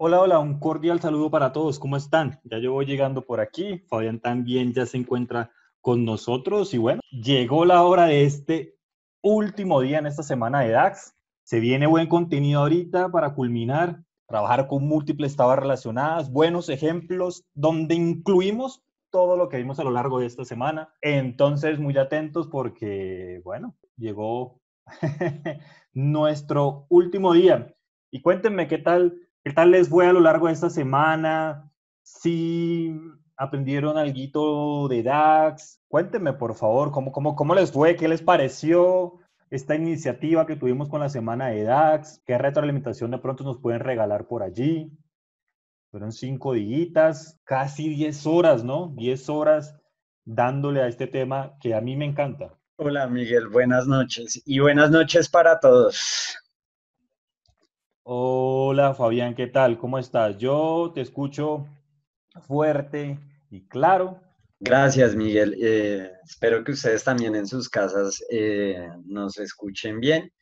Hola, hola, un cordial saludo para todos. ¿Cómo están? Ya yo voy llegando por aquí. Fabián también ya se encuentra con nosotros. Y bueno, llegó la hora de este último día en esta semana de DAX. Se viene buen contenido ahorita para culminar, trabajar con múltiples tablas relacionadas, buenos ejemplos, donde incluimos todo lo que vimos a lo largo de esta semana. Entonces, muy atentos porque, bueno, llegó nuestro último día. Y cuéntenme qué tal les fue a lo largo de esta semana. Si aprendieron algo de DAX. Cuéntenme, por favor, cómo les fue, qué les pareció esta iniciativa que tuvimos con la semana de DAX, qué retroalimentación de pronto nos pueden regalar por allí. Fueron 5 días, casi 10 horas, ¿no? 10 horas dándole a este tema que a mí me encanta. Hola Miguel, buenas noches y buenas noches para todos. Hola Fabián, ¿qué tal? ¿Cómo estás? Yo te escucho fuerte y claro. Gracias Miguel. Espero que ustedes también en sus casas nos escuchen bien.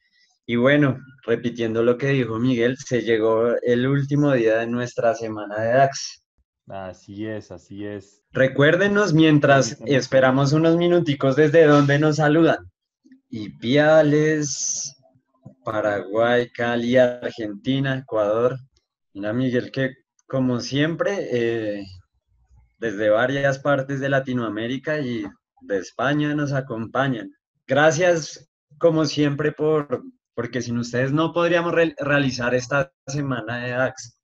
Y bueno, repitiendo lo que dijo Miguel, se llegó el último día de nuestra semana de DAX. Así es, así es. Recuérdenos mientras Permíteme un esperamos segundo. unos minuticos desde donde nos saludan. Ipiales, Paraguay, Cali, Argentina, Ecuador. Mira Miguel, que como siempre, desde varias partes de Latinoamérica y de España nos acompañan. Gracias, como siempre, porque sin ustedes no podríamos realizar esta semana de DAX.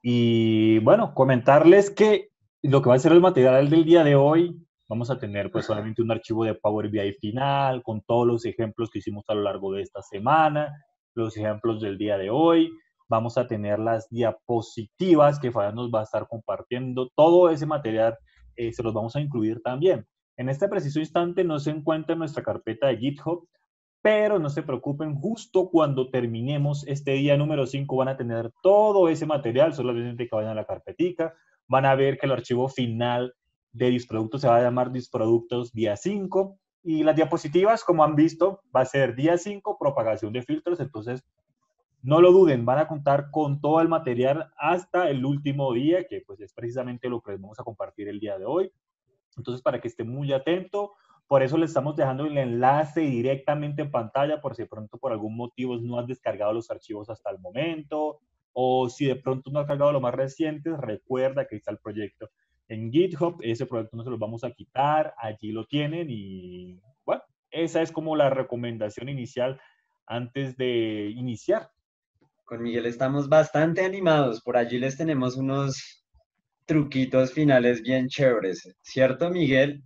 Y bueno, comentarles que lo que va a ser el material del día de hoy, vamos a tener pues solamente un archivo de Power BI final con todos los ejemplos que hicimos a lo largo de esta semana, los ejemplos del día de hoy. Vamos a tener las diapositivas que Fabián nos va a estar compartiendo. Todo ese material se los vamos a incluir también. En este preciso instante no se encuentra en nuestra carpeta de GitHub, pero no se preocupen, justo cuando terminemos este día número 5 van a tener todo ese material, solamente que vayan a la carpetica, van a ver que el archivo final de Disproductos se va a llamar Disproductos día 5 y las diapositivas, como han visto, va a ser día 5 propagación de filtros, entonces no lo duden, van a contar con todo el material hasta el último día, que pues es precisamente lo que les vamos a compartir el día de hoy. Entonces, para que esté muy atento, por eso le estamos dejando el enlace directamente en pantalla, por si de pronto por algún motivo no has descargado los archivos hasta el momento, o si de pronto no has cargado lo más reciente, recuerda que está el proyecto en GitHub, ese proyecto no se los vamos a quitar, allí lo tienen y bueno, esa es como la recomendación inicial antes de iniciar. Con Miguel estamos bastante animados. Por allí les tenemos unos truquitos finales bien chéveres, ¿cierto, Miguel?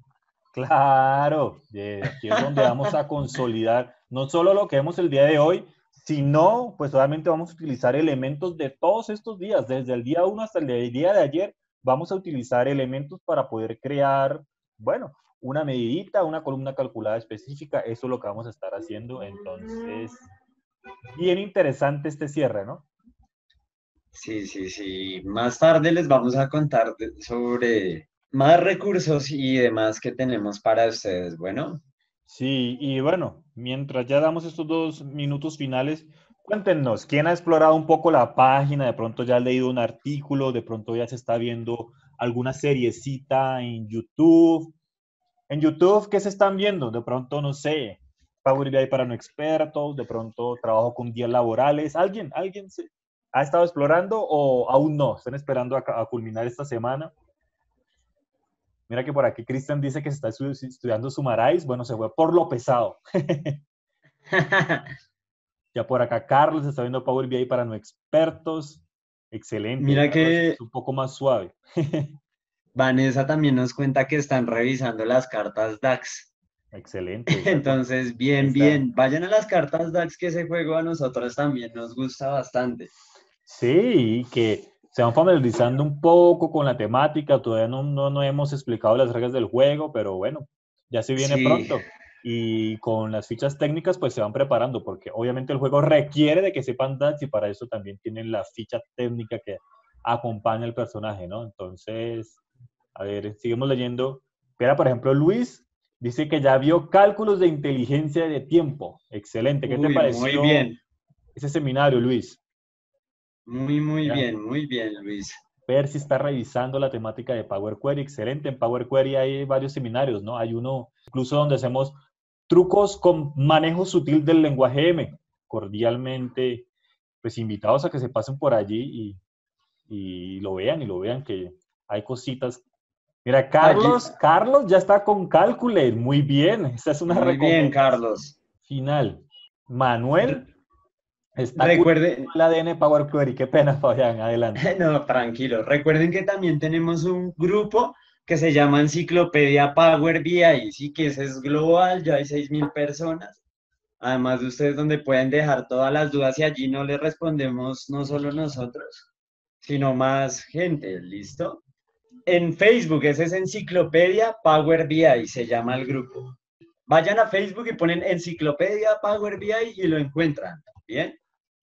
Claro, aquí es donde vamos a consolidar no solo lo que vemos el día de hoy, sino pues obviamente vamos a utilizar elementos de todos estos días, desde el día 1 hasta el día de ayer, vamos a utilizar elementos para poder crear, bueno, una medidita, una columna calculada específica, eso es lo que vamos a estar haciendo, entonces, bien interesante este cierre, ¿no? Sí, sí, sí. Más tarde les vamos a contar sobre más recursos y demás que tenemos para ustedes. Bueno, Sí, y bueno, mientras ya damos estos 2 minutos finales, cuéntenos, ¿quién ha explorado un poco la página? De pronto ya ha leído un artículo, de pronto ya se está viendo alguna seriecita en YouTube. En YouTube, ¿qué se están viendo? De pronto, no sé, Power BI para no expertos, de pronto trabajo con días laborales. ¿Alguien ha estado explorando o aún no? ¿Están esperando a culminar esta semana? Mira que por aquí Cristian dice que se está estudiando Sumarais. Bueno, se fue por lo pesado. Ya por acá Carlos está viendo Power BI para no expertos. Excelente. mira Carlos es que un poco más suave. Vanessa también nos cuenta que están revisando las cartas DAX. Excelente. Entonces, Ahí bien, está. bien. Vayan a las cartas DAX que ese juego a nosotros también nos gusta bastante. Sí, y que se van familiarizando un poco con la temática. Todavía no hemos explicado las reglas del juego, pero bueno, ya se viene Sí, pronto. Y con las fichas técnicas, pues se van preparando, porque obviamente el juego requiere de que sepan DAX y para eso también tienen la ficha técnica que acompaña al personaje, ¿no? Entonces, a ver, seguimos leyendo. Mira, por ejemplo, Luis dice que ya vio cálculos de inteligencia de tiempo. Excelente. ¿Qué te uy, muy pareció bien. ese seminario, Luis? Mira, muy bien, Luis. Percy está revisando la temática de Power Query. Excelente. En Power Query hay varios seminarios, ¿no? Hay uno incluso donde hacemos trucos con manejo sutil del lenguaje M. Cordialmente, pues invitados a que se pasen por allí y y lo vean que hay cositas. Mira, Allí, Carlos ya está con Calculate. Muy bien. Esa es una muy bien, recomendación Carlos. final. Manuel está curtido Recuerde, el ADN Power Query. Qué pena, Fabián. Adelante. no, tranquilo. Recuerden que también tenemos un grupo que se llama Enciclopedia Power BI, sí, que ese es global, ya hay 6.000 personas. Además de ustedes donde pueden dejar todas las dudas y allí no les respondemos no solo nosotros, sino más gente, ¿listo? En Facebook, ese es Enciclopedia Power BI, se llama el grupo. Vayan a Facebook y ponen Enciclopedia Power BI y lo encuentran, ¿bien?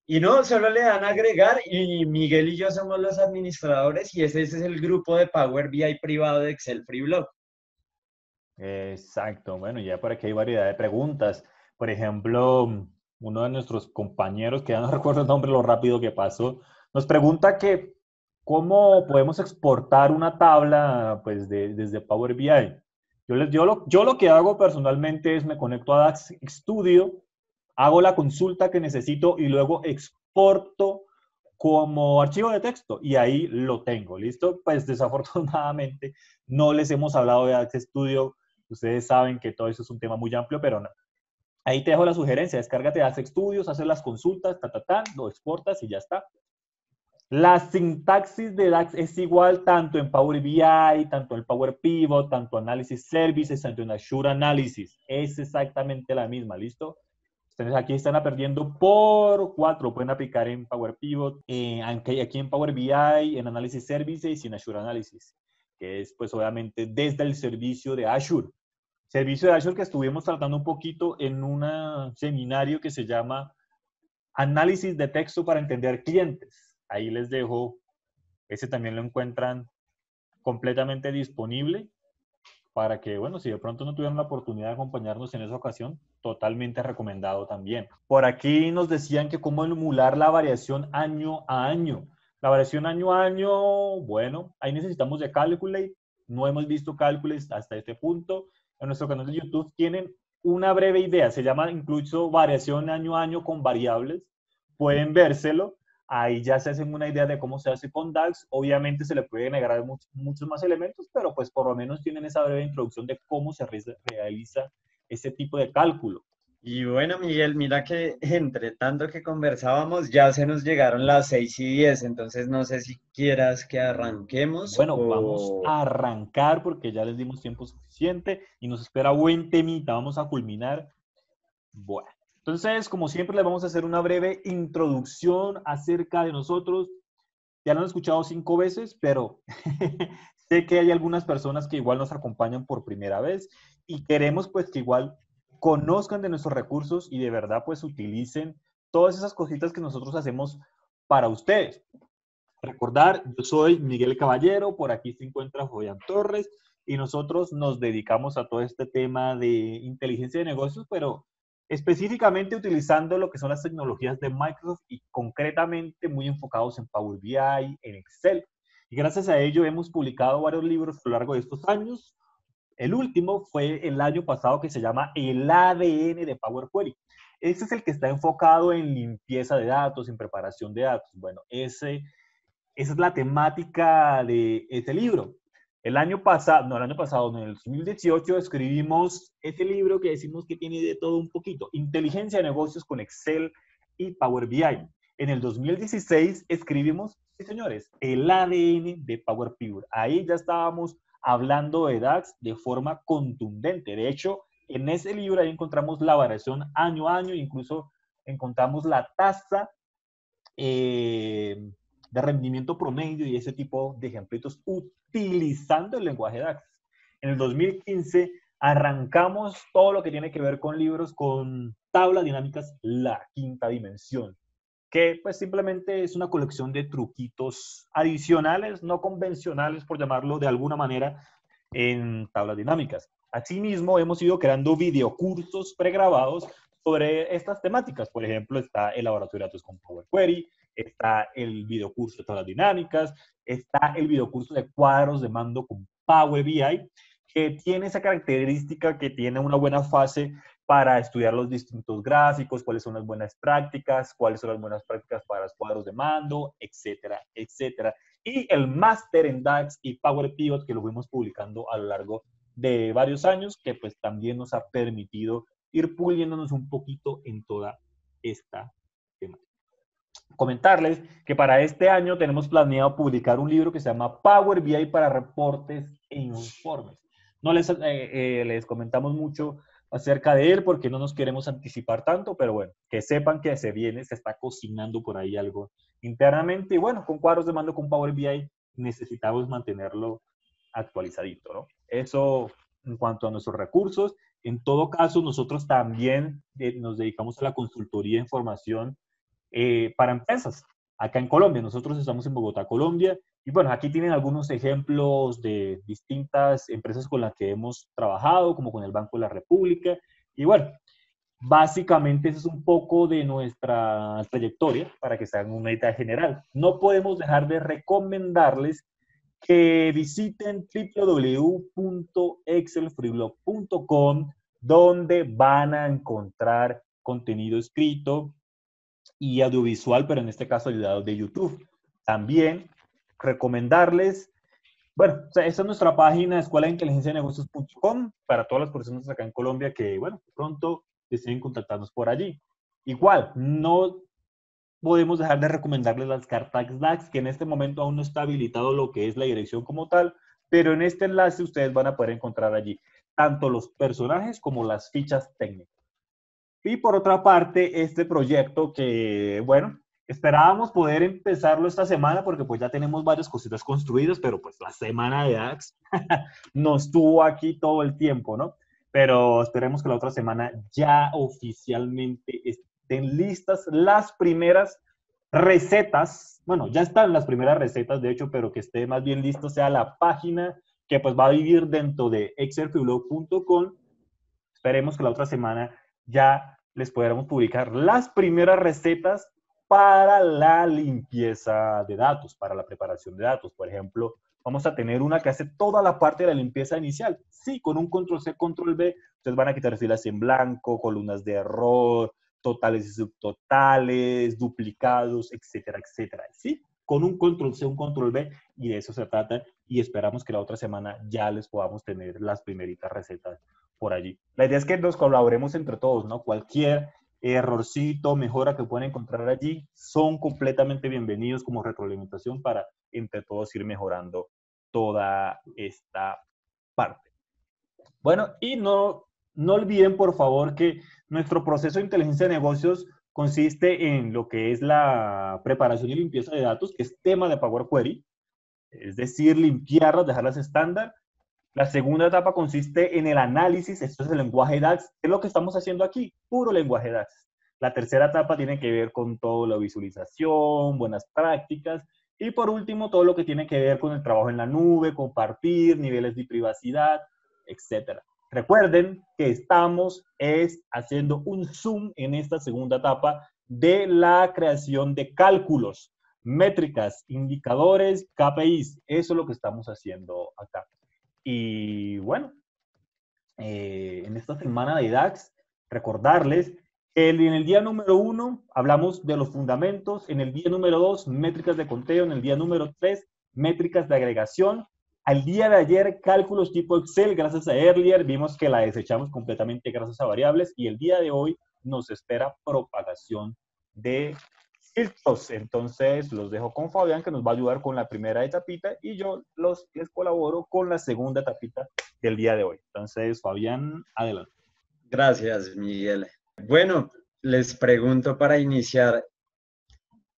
Y no, solo le dan a agregar y Miguel y yo somos los administradores y ese es el grupo de Power BI privado de Excel Freeblog. Exacto. Bueno, ya por aquí hay variedad de preguntas. Por ejemplo, uno de nuestros compañeros, que ya no recuerdo el nombre, lo rápido que pasó, nos pregunta que cómo podemos exportar una tabla pues, desde Power BI. Yo lo que hago personalmente es me conecto a DAX Studio, hago la consulta que necesito y luego exporto como archivo de texto y ahí lo tengo, ¿listo? Pues desafortunadamente no les hemos hablado de DAX Studio. Ustedes saben que todo eso es un tema muy amplio, pero no. Ahí te dejo la sugerencia, descárgate DAX Studios, haces las consultas, lo exportas y ya está. La sintaxis de DAX es igual tanto en Power BI, tanto en Power Pivot, tanto en Analysis Services, tanto en Azure Analysis. Es exactamente la misma, ¿listo? Ustedes aquí están aprendiendo por 4. Pueden aplicar en Power Pivot, aquí en Power BI, en Analysis Services y en Azure Analysis, que es pues obviamente desde el servicio de Azure. Servicio de Azure que estuvimos tratando un poquito en un seminario que se llama Análisis de texto para entender clientes. Ahí les dejo, ese también lo encuentran completamente disponible para que, bueno, si de pronto no tuvieron la oportunidad de acompañarnos en esa ocasión, totalmente recomendado también. Por aquí nos decían que cómo emular la variación año a año. La variación año a año, bueno, ahí necesitamos de Calculate. No hemos visto Calculate hasta este punto. En nuestro canal de YouTube tienen una breve idea. Se llama incluso variación año a año con variables. Pueden vérselo. Ahí ya se hacen una idea de cómo se hace con DAX. Obviamente se le pueden agregar muchos más elementos, pero pues por lo menos tienen esa breve introducción de cómo se realiza ese tipo de cálculo. Y bueno, Miguel, mira que entre tanto que conversábamos ya se nos llegaron las 6:10, entonces no sé si quieras que arranquemos Bueno, vamos o... a arrancar porque ya les dimos tiempo suficiente y nos espera buen temita. Vamos a culminar. Bueno, entonces, como siempre, les vamos a hacer una breve introducción acerca de nosotros. Ya lo han escuchado 5 veces, pero sé que hay algunas personas que igual nos acompañan por primera vez y queremos pues que igual conozcan de nuestros recursos y de verdad pues utilicen todas esas cositas que nosotros hacemos para ustedes. Recordar, yo soy Miguel Caballero, por aquí se encuentra Joyan Torres y nosotros nos dedicamos a todo este tema de inteligencia de negocios, pero específicamente utilizando lo que son las tecnologías de Microsoft y concretamente muy enfocados en Power BI, en Excel. Y gracias a ello hemos publicado varios libros a lo largo de estos años. El último fue el año pasado que se llama El ADN de Power Query. Ese es el que está enfocado en limpieza de datos, en preparación de datos. Bueno, esa es la temática de ese libro. El año pasado, no, en el 2018, escribimos ese libro que decimos que tiene de todo un poquito, Inteligencia de Negocios con Excel y Power BI. En el 2016 escribimos, sí señores, el ADN de Power Pivot. Ahí ya estábamos hablando de DAX de forma contundente. De hecho, en ese libro ahí encontramos la variación año a año, incluso encontramos la tasa de rendimiento promedio y ese tipo de ejemplitos utilizando el lenguaje DAX. En el 2015 arrancamos todo lo que tiene que ver con libros, con tablas dinámicas, la quinta dimensión, que pues simplemente es una colección de truquitos adicionales, no convencionales, por llamarlo de alguna manera, en tablas dinámicas. Asimismo, hemos ido creando videocursos pregrabados sobre estas temáticas. Por ejemplo, está el laboratorio de datos con Power Query, está el videocurso de tablas dinámicas, está el videocurso de cuadros de mando con Power BI, que tiene esa característica que tiene una buena fase para estudiar los distintos gráficos, cuáles son las buenas prácticas, cuáles son las buenas prácticas para los cuadros de mando, etcétera, etcétera. Y el máster en DAX y Power Pivot, que lo fuimos publicando a lo largo de varios años, que pues también nos ha permitido ir puliéndonos un poquito en toda esta temática. Comentarles que para este año tenemos planeado publicar un libro que se llama Power BI para reportes e informes. No les comentamos mucho acerca de él porque no nos queremos anticipar tanto, pero bueno, que sepan que se viene, se está cocinando por ahí algo internamente. Y bueno, con cuadros de mando con Power BI necesitamos mantenerlo actualizadito, ¿no? Eso en cuanto a nuestros recursos. En todo caso, nosotros también nos dedicamos a la consultoría de información para empresas. Acá en Colombia, nosotros estamos en Bogotá, Colombia, y bueno, aquí tienen algunos ejemplos de distintas empresas con las que hemos trabajado, como con el Banco de la República, y bueno, básicamente eso es un poco de nuestra trayectoria para que se hagan una idea general. No podemos dejar de recomendarles que visiten www.excelfreeblog.com, donde van a encontrar contenido escrito y audiovisual, pero en este caso ayudado de YouTube. También recomendarles, bueno, o sea, esta es nuestra página escuela de inteligencia de negocios.com para todas las personas acá en Colombia que, bueno, pronto deseen contactarnos por allí. Igual, no podemos dejar de recomendarles las cartas DAX, que en este momento aún no está habilitado lo que es la dirección como tal, pero en este enlace ustedes van a poder encontrar allí tanto los personajes como las fichas técnicas. Y por otra parte, este proyecto que, bueno, esperábamos poder empezarlo esta semana porque pues ya tenemos varias cositas construidas, pero pues la semana de DAX nos tuvo aquí todo el tiempo, ¿no? Pero esperemos que la otra semana ya oficialmente estén listas las primeras recetas. Bueno, ya están las primeras recetas, de hecho, pero que esté más bien listo sea la página que pues va a vivir dentro de excelfreeblog.com. Esperemos que la otra semana ya les podamos publicar las primeras recetas para la limpieza de datos, para la preparación de datos. Por ejemplo, vamos a tener una que hace toda la parte de la limpieza inicial. Sí, con un control C, control V, ustedes van a quitar filas en blanco, columnas de error, totales y subtotales, duplicados, etcétera, etcétera. Sí, con un control C, un control V, y de eso se trata. Y esperamos que la otra semana ya les podamos tener las primeritas recetas por allí. La idea es que nos colaboremos entre todos, ¿no? Cualquier errorcito, mejora que puedan encontrar allí, son completamente bienvenidos como retroalimentación para entre todos ir mejorando toda esta parte. Bueno, y no olviden, por favor, que nuestro proceso de inteligencia de negocios consiste en lo que es la preparación y limpieza de datos, que es tema de Power Query, es decir, limpiarlas, dejarlas estándar. La segunda etapa consiste en el análisis, esto es el lenguaje DAX, es lo que estamos haciendo aquí, puro lenguaje DAX. La tercera etapa tiene que ver con toda la visualización, buenas prácticas, y por último, todo lo que tiene que ver con el trabajo en la nube, compartir, niveles de privacidad, etc. Recuerden que estamos haciendo un zoom en esta segunda etapa de la creación de cálculos, métricas, indicadores, KPIs. Eso es lo que estamos haciendo acá. Y bueno, en esta semana de DAX, recordarles que en el día número 1 hablamos de los fundamentos, en el día número 2 métricas de conteo, en el día número 3 métricas de agregación. Al día de ayer cálculos tipo Excel, gracias a Earlier, vimos que la desechamos completamente gracias a variables y el día de hoy nos espera propagación de filtros. Entonces los dejo con Fabián que nos va a ayudar con la primera etapita y yo les colaboro con la segunda etapita del día de hoy. Entonces, Fabián, adelante. Gracias, Miguel. Bueno, les pregunto para iniciar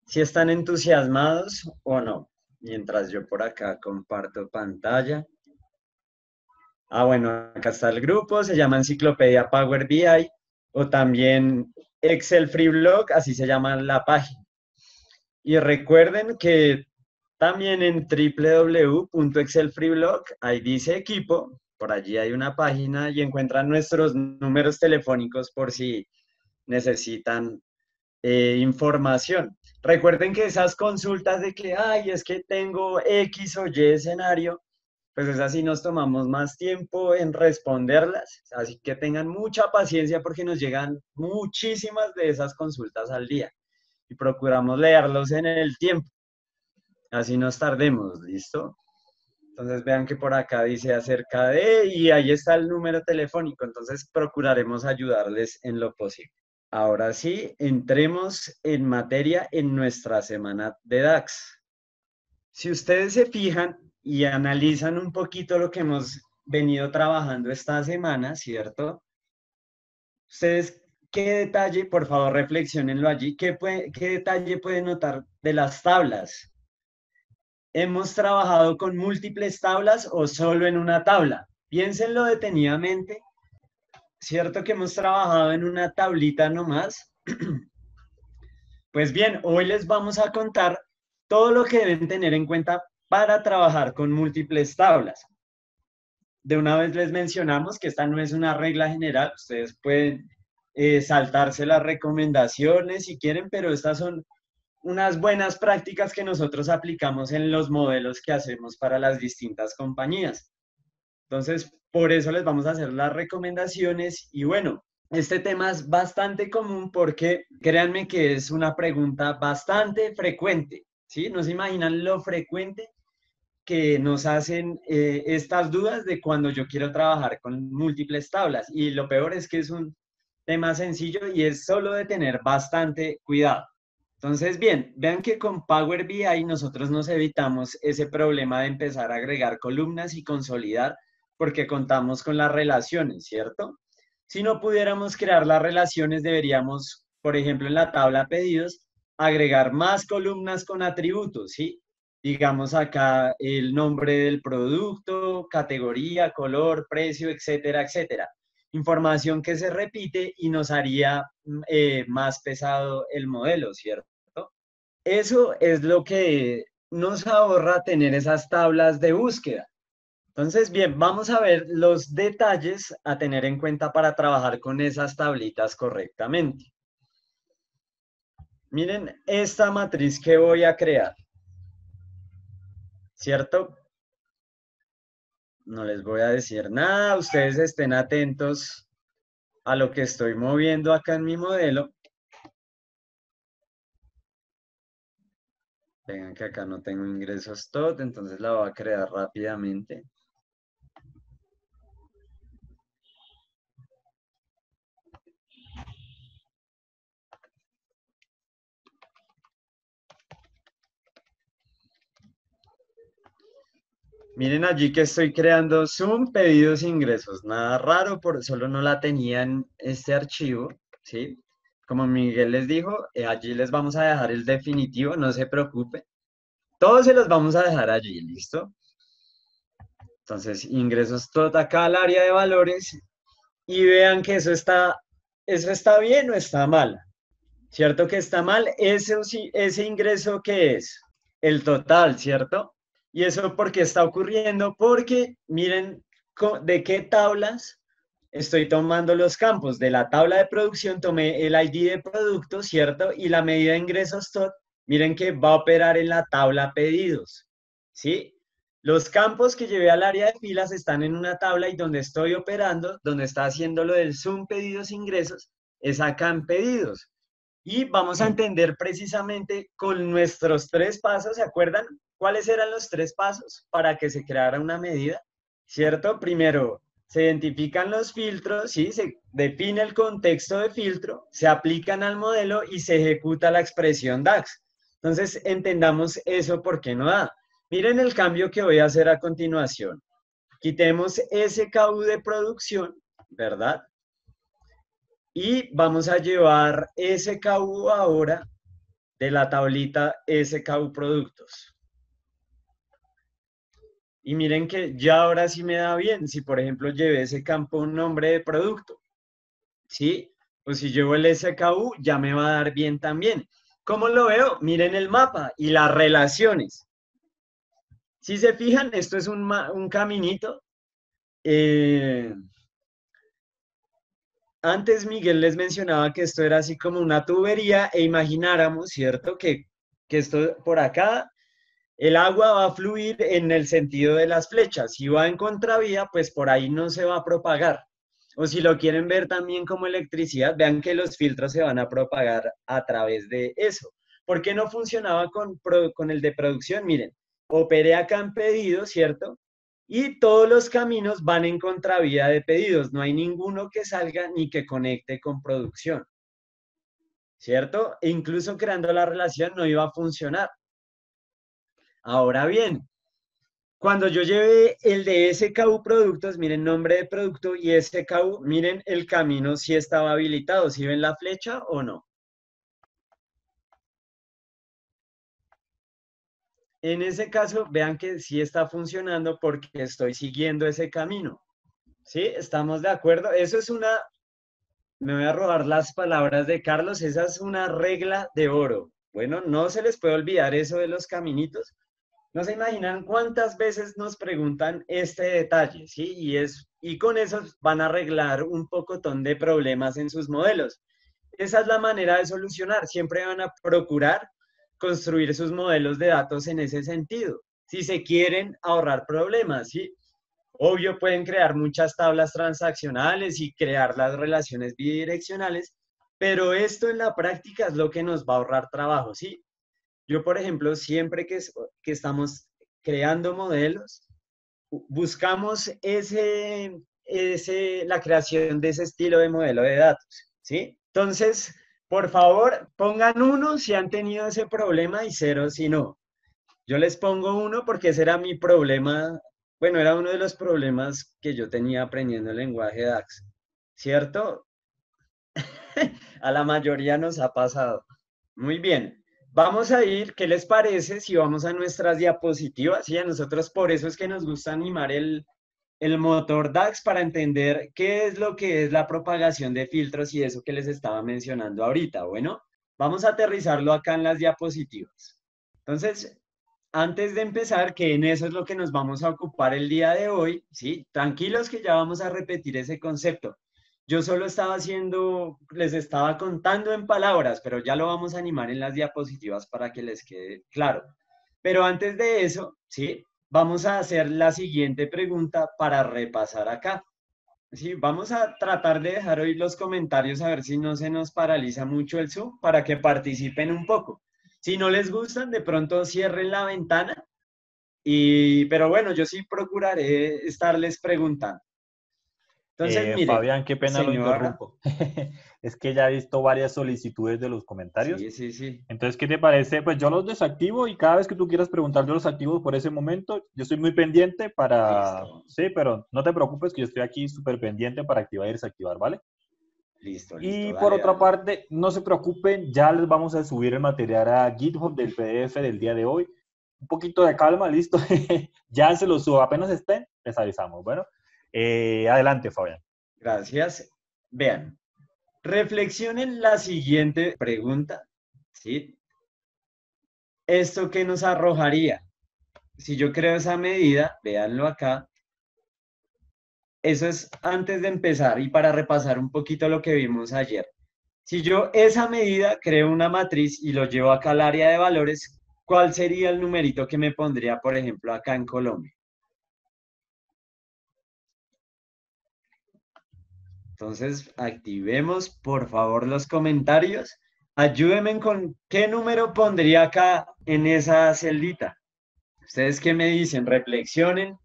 si están entusiasmados o no, mientras yo por acá comparto pantalla. Bueno, acá está el grupo, se llama Enciclopedia Power BI o también Excel Free Blog, así se llama la página. Y recuerden que también en www.excelfreeblog, ahí dice equipo, por allí hay una página y encuentran nuestros números telefónicos por si necesitan información. Recuerden que esas consultas de que, ay, es que tengo X o Y escenario, pues es así nos tomamos más tiempo en responderlas. Así que tengan mucha paciencia porque nos llegan muchísimas de esas consultas al día y procuramos leerlos en el tiempo. Así nos tardemos, ¿listo? Entonces vean que por acá dice acerca de, y ahí está el número telefónico, entonces procuraremos ayudarles en lo posible. Ahora sí, entremos en materia en nuestra semana de DAX. Si ustedes se fijan y analizan un poquito lo que hemos venido trabajando esta semana, ¿cierto? Ustedes, ¿qué detalle, por favor, reflexionenlo allí, qué detalle pueden notar de las tablas? ¿Hemos trabajado con múltiples tablas o solo en una tabla? Piénsenlo detenidamente. ¿Cierto que hemos trabajado en una tablita nomás? Pues bien, hoy les vamos a contar todo lo que deben tener en cuenta para trabajar con múltiples tablas. De una vez les mencionamos que esta no es una regla general, ustedes pueden saltarse las recomendaciones si quieren, pero estas son unas buenas prácticas que nosotros aplicamos en los modelos que hacemos para las distintas compañías. Entonces, por eso les vamos a hacer las recomendaciones y bueno, este tema es bastante común porque créanme que es una pregunta bastante frecuente, ¿sí? No se imaginan lo frecuente que nos hacen estas dudas de cuando yo quiero trabajar con múltiples tablas y lo peor es que es un tema sencillo y es solo de tener bastante cuidado. Entonces, bien, vean que con Power BI nosotros nos evitamos ese problema de empezar a agregar columnas y consolidar porque contamos con las relaciones, ¿cierto? Si no pudiéramos crear las relaciones, deberíamos, por ejemplo, en la tabla pedidos, agregar más columnas con atributos, ¿sí? Digamos acá el nombre del producto, categoría, color, precio, etcétera, etcétera. Información que se repite y nos haría más pesado el modelo, ¿cierto? Eso es lo que nos ahorra tener esas tablas de búsqueda. Entonces, bien, vamos a ver los detalles a tener en cuenta para trabajar con esas tablitas correctamente. Miren esta matriz que voy a crear, ¿cierto? No les voy a decir nada, ustedes estén atentos a lo que estoy moviendo acá en mi modelo. Vean que acá no tengo ingresos tot, entonces la voy a crear rápidamente. Miren allí que estoy creando Zoom, pedidos e ingresos. Nada raro, solo no la tenía en este archivo, ¿sí? Como Miguel les dijo, allí les vamos a dejar el definitivo, no se preocupe. Todos se los vamos a dejar allí, ¿listo? Entonces, ingresos todo acá al área de valores y vean que eso está bien o está mal. ¿Cierto que está mal? Ese ingreso que es el total, ¿cierto? ¿Y eso por qué está ocurriendo? Porque miren de qué tablas estoy tomando los campos. De la tabla de producción tomé el ID de producto, ¿cierto? Y la medida de ingresos tot, miren que va a operar en la tabla pedidos, ¿sí? Los campos que llevé al área de filas están en una tabla y donde estoy operando, donde está haciendo lo del zoom pedidos ingresos, es acá en pedidos. Y vamos a entender precisamente con nuestros tres pasos, ¿se acuerdan cuáles eran los tres pasos para que se creara una medida? ¿Cierto? Primero, se identifican los filtros, ¿sí? Se define el contexto de filtro, se aplican al modelo y se ejecuta la expresión DAX. Entonces, entendamos eso por qué no da. Miren el cambio que voy a hacer a continuación. Quitemos SKU de producción, ¿verdad? Y vamos a llevar SKU ahora de la tablita SKU productos. Y miren que ya ahora sí me da bien. Si por ejemplo llevé ese campo un nombre de producto, ¿sí? Pues si llevo el SKU ya me va a dar bien también. ¿Cómo lo veo? Miren el mapa y las relaciones. Si se fijan, esto es un caminito. Antes Miguel les mencionaba que esto era así como una tubería e imagináramos, ¿cierto? Que que esto por acá, el agua va a fluir en el sentido de las flechas. Si va en contravía, pues por ahí no se va a propagar. O si lo quieren ver también como electricidad, vean que los filtros se van a propagar a través de eso. ¿Por qué no funcionaba con el de producción? Miren, operé acá en pedido, ¿cierto? Y todos los caminos van en contravía de pedidos. No hay ninguno que salga ni que conecte con producción, ¿cierto? E incluso creando la relación no iba a funcionar. Ahora bien, cuando yo llevé el de SKU productos, miren nombre de producto y SKU, miren el camino si estaba habilitado, si ven la flecha o no. En ese caso, vean que sí está funcionando porque estoy siguiendo ese camino. ¿Sí? ¿Estamos de acuerdo? Eso es una, me voy a robar las palabras de Carlos, esa es una regla de oro. Bueno, no se les puede olvidar eso de los caminitos. No se imaginan cuántas veces nos preguntan este detalle, ¿sí? Y con eso van a arreglar un pocotón de problemas en sus modelos. Esa es la manera de solucionar. Siempre van a procurar construir sus modelos de datos en ese sentido. Si se quieren ahorrar problemas, ¿sí? Obvio, pueden crear muchas tablas transaccionales y crear las relaciones bidireccionales, pero esto en la práctica es lo que nos va a ahorrar trabajo, ¿sí? Yo, por ejemplo, siempre que estamos creando modelos, buscamos la creación de ese estilo de modelo de datos, ¿sí? Entonces, por favor, pongan uno si han tenido ese problema y cero si no. Yo les pongo uno porque ese era mi problema, bueno, era uno de los problemas que yo tenía aprendiendo el lenguaje DAX, ¿cierto? A la mayoría nos ha pasado. Muy bien. Vamos a ir, ¿qué les parece si vamos a nuestras diapositivas? Y a nosotros por eso es que nos gusta animar el motor DAX para entender qué es lo que es la propagación de filtros y eso que les estaba mencionando ahorita. Bueno, vamos a aterrizarlo acá en las diapositivas. Entonces, antes de empezar, que en eso es lo que nos vamos a ocupar el día de hoy, ¿sí? Tranquilos que ya vamos a repetir ese concepto. Yo solo estaba haciendo, les estaba contando en palabras, pero ya lo vamos a animar en las diapositivas para que les quede claro. Pero antes de eso, ¿sí? Vamos a hacer la siguiente pregunta para repasar acá. Sí, vamos a tratar de dejar hoy los comentarios a ver si no se nos paraliza mucho el Zoom para que participen un poco. Si no les gustan, de pronto cierren la ventana pero bueno, yo sí procuraré estarles preguntando. Entonces, mire, Fabián, qué pena lo señora, interrumpo. Es que ya he visto varias solicitudes de los comentarios. sí, sí, sí, Entonces, ¿qué te parece? Pues yo los desactivo y cada vez que tú quieras preguntar, yo los activo por ese momento. Yo estoy muy pendiente para... listo, Sí, pero no te preocupes que yo estoy aquí súper pendiente para activar y desactivar, ¿vale? listo, listo, Y por dale, otra dale. parte, no se preocupen, ya les vamos a subir el material a GitHub del PDF del día de hoy. Un poquito de calma, listo. Ya se los subo, apenas estén, les avisamos. Bueno, adelante, Fabián. Gracias. Vean, reflexionen la siguiente pregunta, ¿sí? ¿Esto qué nos arrojaría? Si yo creo esa medida, véanlo acá, eso es antes de empezar y para repasar un poquito lo que vimos ayer. Si yo esa medida creo una matriz y lo llevo acá al área de valores, ¿cuál sería el numerito que me pondría, por ejemplo, acá en Colombia? Entonces, activemos por favor los comentarios. Ayúdenme con qué número pondría acá en esa celdita. ¿Ustedes qué me dicen? Reflexionen.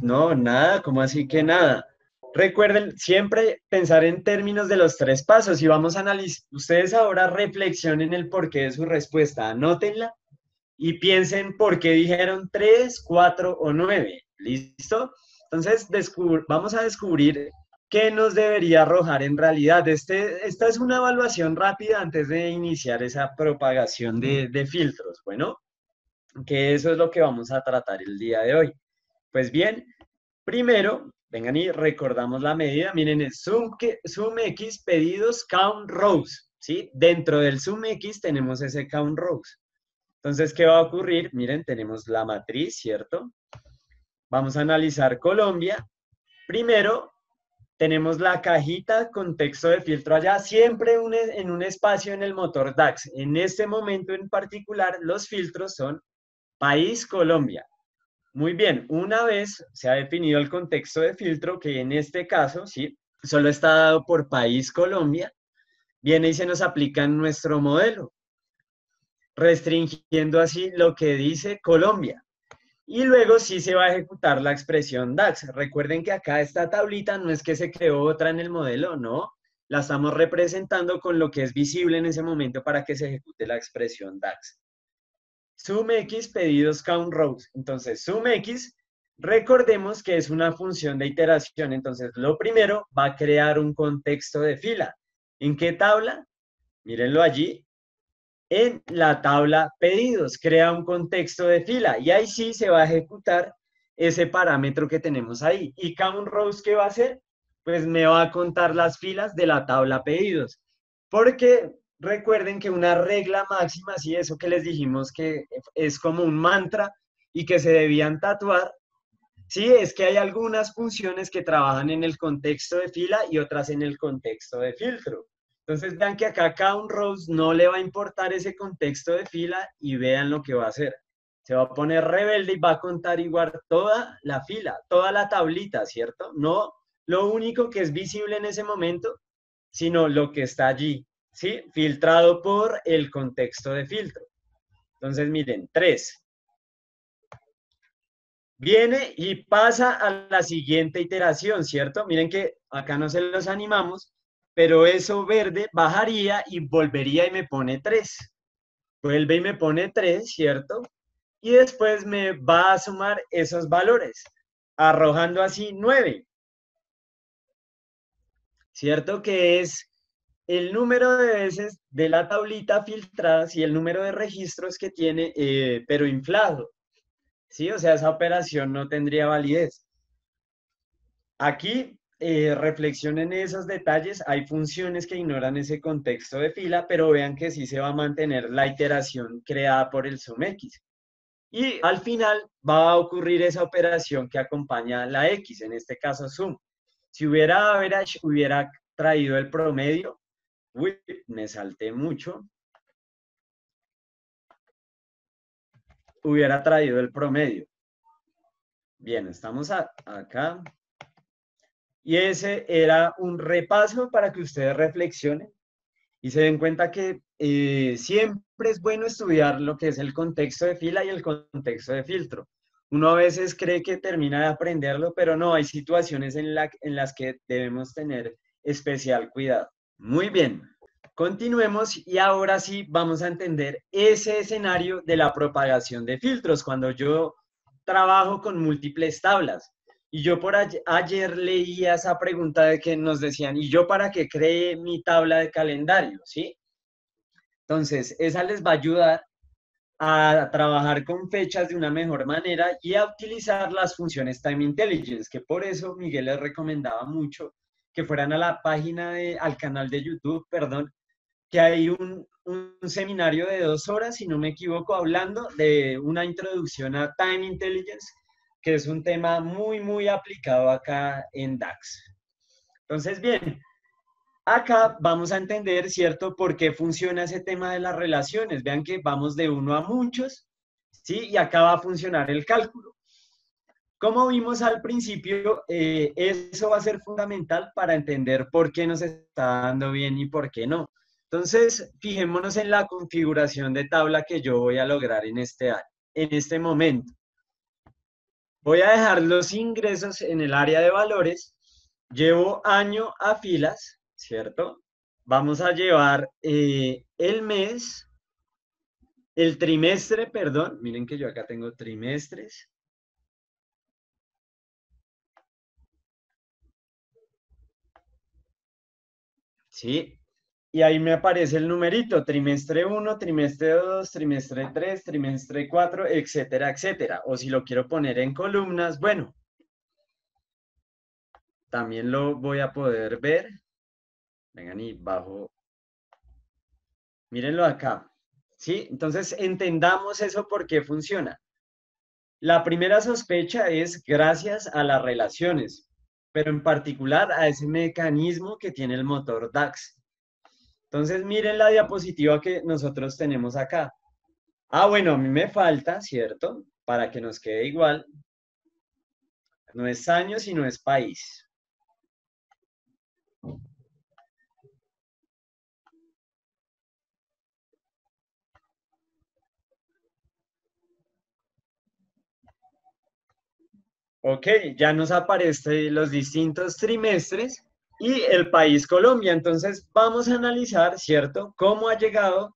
No, nada, ¿cómo así que nada? Recuerden siempre pensar en términos de los tres pasos y vamos a analizar. Ustedes ahora reflexionen el porqué de su respuesta, anótenla y piensen por qué dijeron 3, 4 o 9. ¿Listo? Entonces, vamos a descubrir qué nos debería arrojar en realidad. Esta es una evaluación rápida antes de iniciar esa propagación de filtros. Bueno, que eso es lo que vamos a tratar el día de hoy. Pues bien, primero, vengan y recordamos la medida. Miren, el sum X pedidos count rows, ¿sí? Dentro del sum X tenemos ese count rows. Entonces, ¿qué va a ocurrir? Miren, tenemos la matriz, ¿cierto? Vamos a analizar Colombia. Primero, tenemos la cajita con texto de filtro allá, siempre en un espacio en el motor DAX. En este momento en particular, los filtros son país Colombia. Muy bien, una vez se ha definido el contexto de filtro, que en este caso, sí, solo está dado por país Colombia, viene y se nos aplica en nuestro modelo, restringiendo así lo que dice Colombia. Y luego sí se va a ejecutar la expresión DAX. Recuerden que acá esta tablita no es que se creó otra en el modelo, no. La estamos representando con lo que es visible en ese momento para que se ejecute la expresión DAX. SumX pedidos count rows. Entonces, SumX, recordemos que es una función de iteración. Entonces, lo primero va a crear un contexto de fila. ¿En qué tabla? Mírenlo allí. En la tabla pedidos, crea un contexto de fila y ahí sí se va a ejecutar ese parámetro que tenemos ahí. ¿Y count rows qué va a hacer? Pues me va a contar las filas de la tabla pedidos. Porque recuerden que una regla máxima, sí, eso que les dijimos que es como un mantra y que se debían tatuar, sí, es que hay algunas funciones que trabajan en el contexto de fila y otras en el contexto de filtro. Entonces vean que acá count rows no le va a importar ese contexto de fila y vean lo que va a hacer. Se va a poner rebelde y va a contar igual toda la fila, toda la tablita, ¿cierto? No lo único que es visible en ese momento, sino lo que está allí, ¿sí? Filtrado por el contexto de filtro. Entonces miren, 3. Viene y pasa a la siguiente iteración, ¿cierto? Miren que acá no se los animamos, pero eso verde bajaría y volvería y me pone 3. Vuelve y me pone 3, ¿cierto? Y después me va a sumar esos valores, arrojando así 9, ¿cierto? Que es el número de veces de la tablita filtrada y el número de registros que tiene, pero inflado, ¿sí? O sea, esa operación no tendría validez. Aquí reflexionen esos detalles. Hay funciones que ignoran ese contexto de fila, pero vean que sí se va a mantener la iteración creada por el SumX. Y al final va a ocurrir esa operación que acompaña la X, en este caso sum. Si hubiera average, hubiera traído el promedio. Uy, me salté mucho. Hubiera traído el promedio. Bien, estamos acá. Y ese era un repaso para que ustedes reflexionen y se den cuenta que siempre es bueno estudiar lo que es el contexto de fila y el contexto de filtro. Uno a veces cree que termina de aprenderlo, pero no, hay situaciones en las que debemos tener especial cuidado. Muy bien, continuemos y ahora sí vamos a entender ese escenario de la propagación de filtros, cuando yo trabajo con múltiples tablas. Y yo por ayer leía esa pregunta de que nos decían, ¿y yo para qué creé mi tabla de calendario? ¿Sí? Entonces, esa les va a ayudar a trabajar con fechas de una mejor manera y a utilizar las funciones Time Intelligence, que por eso Miguel les recomendaba mucho que fueran a la página, al canal de YouTube, perdón, que hay un seminario de 2 horas, si no me equivoco, hablando de una introducción a Time Intelligence, que es un tema muy, muy aplicado acá en DAX. Entonces, bien, acá vamos a entender, ¿cierto?, por qué funciona ese tema de las relaciones. Vean que vamos de uno a muchos, ¿sí? Y acá va a funcionar el cálculo. Como vimos al principio, eso va a ser fundamental para entender por qué nos está dando bien y por qué no. Entonces, fijémonos en la configuración de tabla que yo voy a lograr en este momento. Voy a dejar los ingresos en el área de valores. Llevo año a filas, ¿cierto? Vamos a llevar el mes, el trimestre, perdón. Miren que yo acá tengo trimestres. ¿Sí? Y ahí me aparece el numerito, trimestre 1, trimestre 2, trimestre 3, trimestre 4, etcétera, etcétera. O si lo quiero poner en columnas, bueno, también lo voy a poder ver. Vengan y bajo. Mírenlo acá. ¿Sí? Entonces entendamos eso por qué funciona. La primera sospecha es gracias a las relaciones. pero en particular a ese mecanismo que tiene el motor DAX. Entonces, miren la diapositiva que nosotros tenemos acá. Ah, bueno, a mí me falta, ¿cierto? Para que nos quede igual. No es año, sino es país. Ok, ya nos aparecen los distintos trimestres y el país Colombia. Entonces, vamos a analizar, ¿cierto? Cómo ha llegado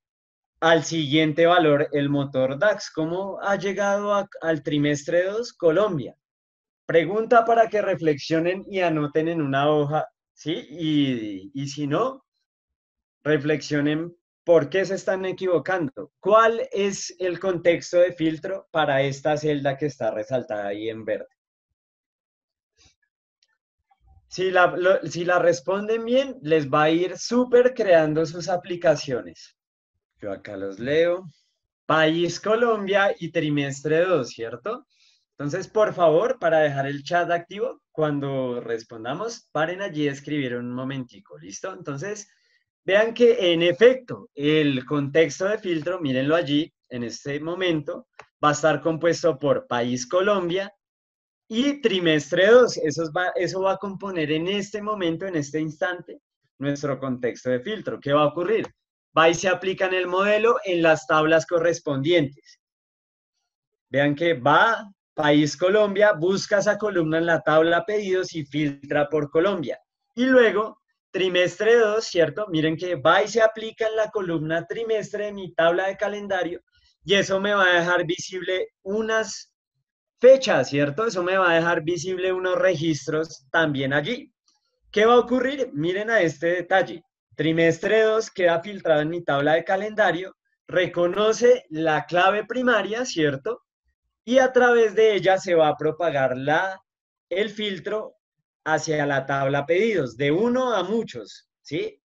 al siguiente valor el motor DAX. ¿Cómo ha llegado al trimestre 2 Colombia? Pregunta para que reflexionen y anoten en una hoja, ¿sí? Y si no, reflexionen por qué se están equivocando. ¿Cuál es el contexto de filtro para esta celda que está resaltada ahí en verde? Si la responden bien, les va a ir súper creando sus aplicaciones. Yo acá los leo. País Colombia y trimestre 2, ¿cierto? Entonces, por favor, para dejar el chat activo, cuando respondamos, paren allí a escribir un momentico, ¿listo? Entonces, vean que en efecto, el contexto de filtro, mírenlo allí, en este momento, va a estar compuesto por País Colombia y trimestre 2. Eso va a componer en este momento, en este instante, nuestro contexto de filtro. ¿Qué va a ocurrir? Va y se aplica en el modelo en las tablas correspondientes. Vean que va, país Colombia, busca esa columna en la tabla pedidos y filtra por Colombia. Y luego, trimestre 2, ¿cierto? Miren que va y se aplica en la columna trimestre de mi tabla de calendario y eso me va a dejar visible unas fechas, ¿cierto? Eso me va a dejar visible unos registros también allí. ¿Qué va a ocurrir? Miren a este detalle. Trimestre 2 queda filtrado en mi tabla de calendario, reconoce la clave primaria, ¿cierto? Y a través de ella se va a propagar el filtro hacia la tabla pedidos, de uno a muchos, ¿sí?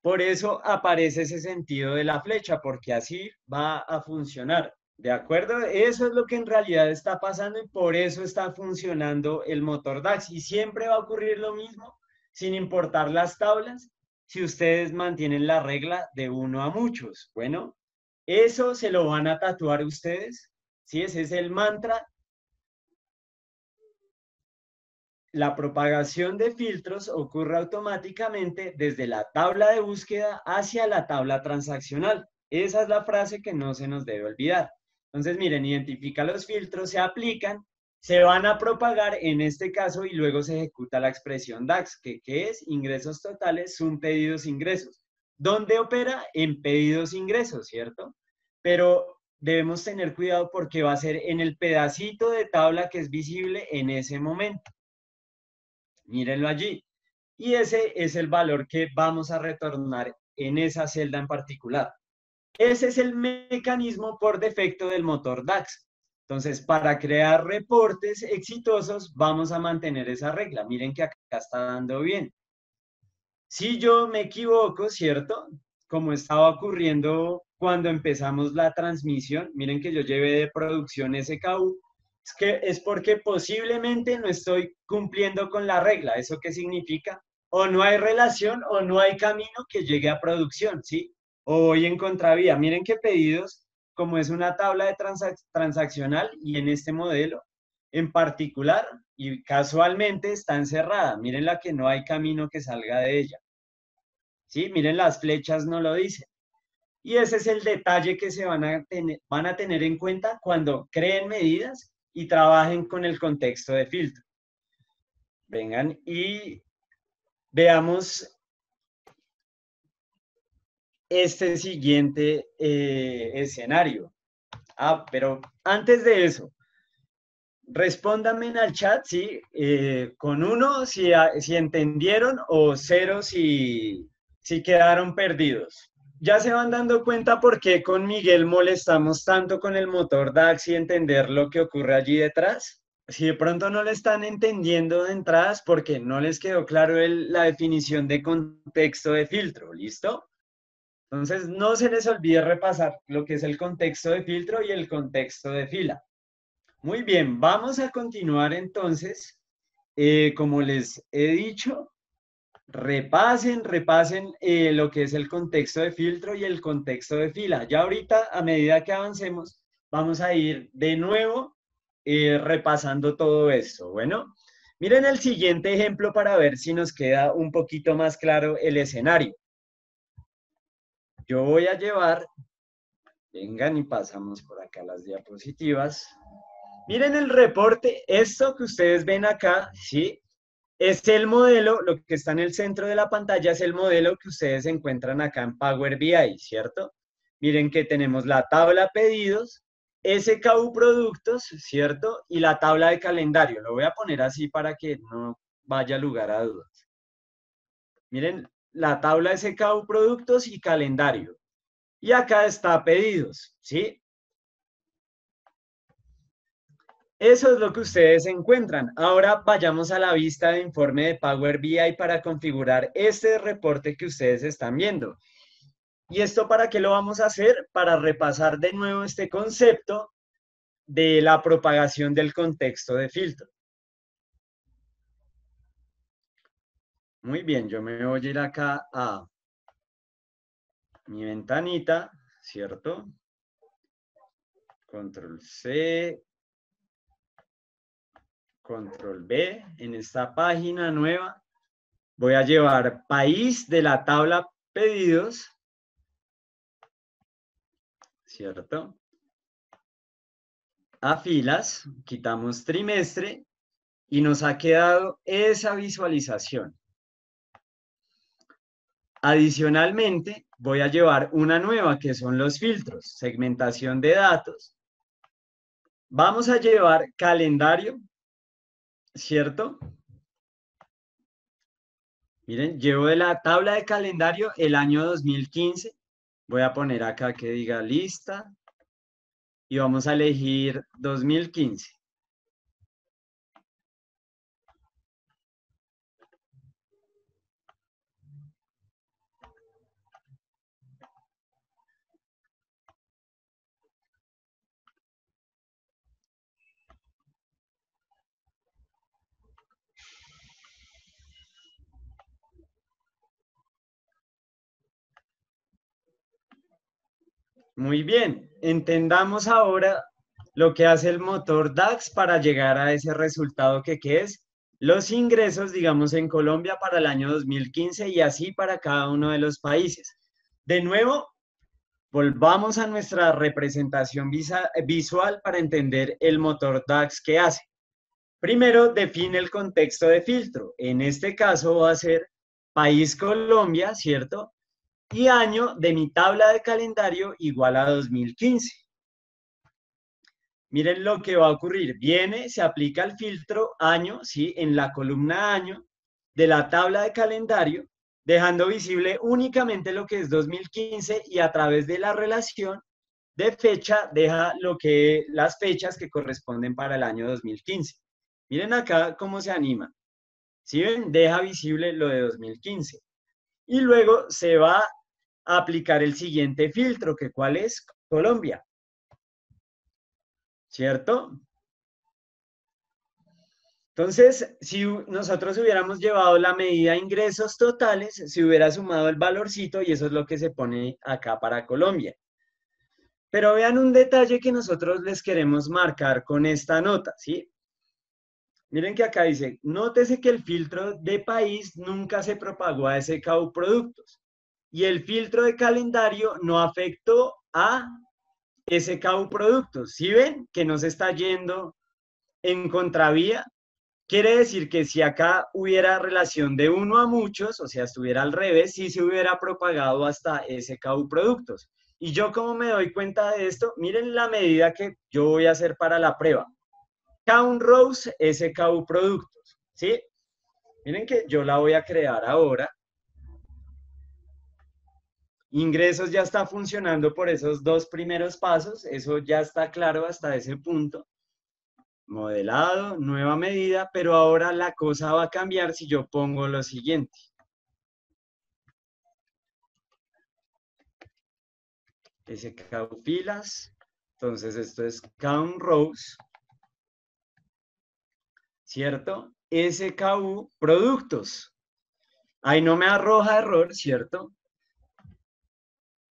Por eso aparece ese sentido de la flecha, porque así va a funcionar. ¿De acuerdo? Eso es lo que en realidad está pasando y por eso está funcionando el motor DAX. Y siempre va a ocurrir lo mismo, sin importar las tablas, si ustedes mantienen la regla de uno a muchos. Bueno, eso se lo van a tatuar ustedes. ¿Sí? Ese es el mantra. La propagación de filtros ocurre automáticamente desde la tabla de búsqueda hacia la tabla transaccional. Esa es la frase que no se nos debe olvidar. Entonces, miren, identifica los filtros, se aplican, se van a propagar en este caso y luego se ejecuta la expresión DAX, que es ingresos totales, son pedidos ingresos. ¿Dónde opera? En pedidos ingresos, ¿cierto? Pero debemos tener cuidado porque va a ser en el pedacito de tabla que es visible en ese momento. Mírenlo allí. Y ese es el valor que vamos a retornar en esa celda en particular. Ese es el mecanismo por defecto del motor DAX. Entonces, para crear reportes exitosos, vamos a mantener esa regla. Miren que acá está dando bien. Si yo me equivoco, ¿cierto? Como estaba ocurriendo cuando empezamos la transmisión, miren que yo llevé de producción SKU, es porque posiblemente no estoy cumpliendo con la regla. ¿Eso qué significa? O no hay relación o no hay camino que llegue a producción, ¿sí? O voy en contravía. Miren que pedidos, como es una tabla de transaccional y en este modelo en particular y casualmente está encerrada. Miren la que no hay camino que salga de ella. ¿Sí? Miren las flechas no lo dicen. Y ese es el detalle que se van a tener en cuenta cuando creen medidas y trabajen con el contexto de filtro. Vengan y veamos este siguiente escenario. Pero antes de eso, respóndanme en el chat, ¿sí? Con uno si entendieron o cero si quedaron perdidos. Ya se van dando cuenta por qué con Miguel molestamos tanto con el motor DAX y entender lo que ocurre allí detrás. Si de pronto no le están entendiendo de entradas porque no les quedó claro la definición de contexto de filtro, ¿listo? Entonces no se les olvide repasar lo que es el contexto de filtro y el contexto de fila. Muy bien, vamos a continuar entonces como les he dicho, repasen lo que es el contexto de filtro y el contexto de fila. Ya ahorita, a medida que avancemos, vamos a ir de nuevo repasando todo esto. Bueno, miren el siguiente ejemplo para ver si nos queda un poquito más claro el escenario. Yo voy a llevar, vengan y pasamos por acá las diapositivas. Miren el reporte, esto que ustedes ven acá, ¿sí? Es el modelo, lo que está en el centro de la pantalla es el modelo que ustedes encuentran acá en Power BI, ¿cierto? Miren que tenemos la tabla pedidos, SKU productos, ¿cierto? Y la tabla de calendario. Lo voy a poner así para que no vaya lugar a dudas. Miren la tabla SKU productos y calendario. Y acá está pedidos, ¿sí? Eso es lo que ustedes encuentran. Ahora vayamos a la vista de informe de Power BI para configurar este reporte que ustedes están viendo. ¿Y esto para qué lo vamos a hacer? Para repasar de nuevo este concepto de la propagación del contexto de filtro. Muy bien, yo me voy a ir acá a mi ventanita, ¿cierto? Control C, Control B, en esta página nueva. Voy a llevar país de la tabla pedidos, ¿cierto? A filas, quitamos trimestre y nos ha quedado esa visualización. Adicionalmente, voy a llevar una nueva que son los filtros, segmentación de datos. Vamos a llevar calendario, ¿cierto? Miren, llevo de la tabla de calendario el año 2015. Voy a poner acá que diga lista y vamos a elegir 2015. Muy bien, entendamos ahora lo que hace el motor DAX para llegar a ese resultado que es los ingresos, digamos, en Colombia para el año 2015 y así para cada uno de los países. De nuevo, volvamos a nuestra representación visual para entender el motor DAX que hace. Primero, define el contexto de filtro. En este caso va a ser país Colombia, ¿cierto? Y año de mi tabla de calendario igual a 2015. Miren lo que va a ocurrir. Viene, se aplica el filtro año, ¿sí? En la columna año de la tabla de calendario, dejando visible únicamente lo que es 2015 y a través de la relación de fecha deja las fechas que corresponden para el año 2015. Miren acá cómo se anima. ¿Sí ven? Deja visible lo de 2015. Y luego se va a aplicar el siguiente filtro, que ¿cuál es? Colombia. ¿Cierto? Entonces, si nosotros hubiéramos llevado la medida de ingresos totales, se hubiera sumado el valorcito y eso es lo que se pone acá para Colombia. Pero vean un detalle que nosotros les queremos marcar con esta nota, ¿sí? Miren que acá dice, nótese que el filtro de país nunca se propagó a SKU productos y el filtro de calendario no afectó a SKU productos. ¿Sí ven que no se está yendo en contravía? Quiere decir que si acá hubiera relación de uno a muchos, o sea, estuviera al revés, sí se hubiera propagado hasta SKU productos. Y yo como me doy cuenta de esto, miren la medida que yo voy a hacer para la prueba. Count rows SKU productos, ¿sí? Miren que yo la voy a crear ahora. Ingresos ya está funcionando por esos dos primeros pasos, eso ya está claro hasta ese punto. Modelado, nueva medida, pero ahora la cosa va a cambiar si yo pongo lo siguiente. SKU filas, entonces esto es count rows, ¿cierto? SKU productos. Ahí no me arroja error, ¿cierto?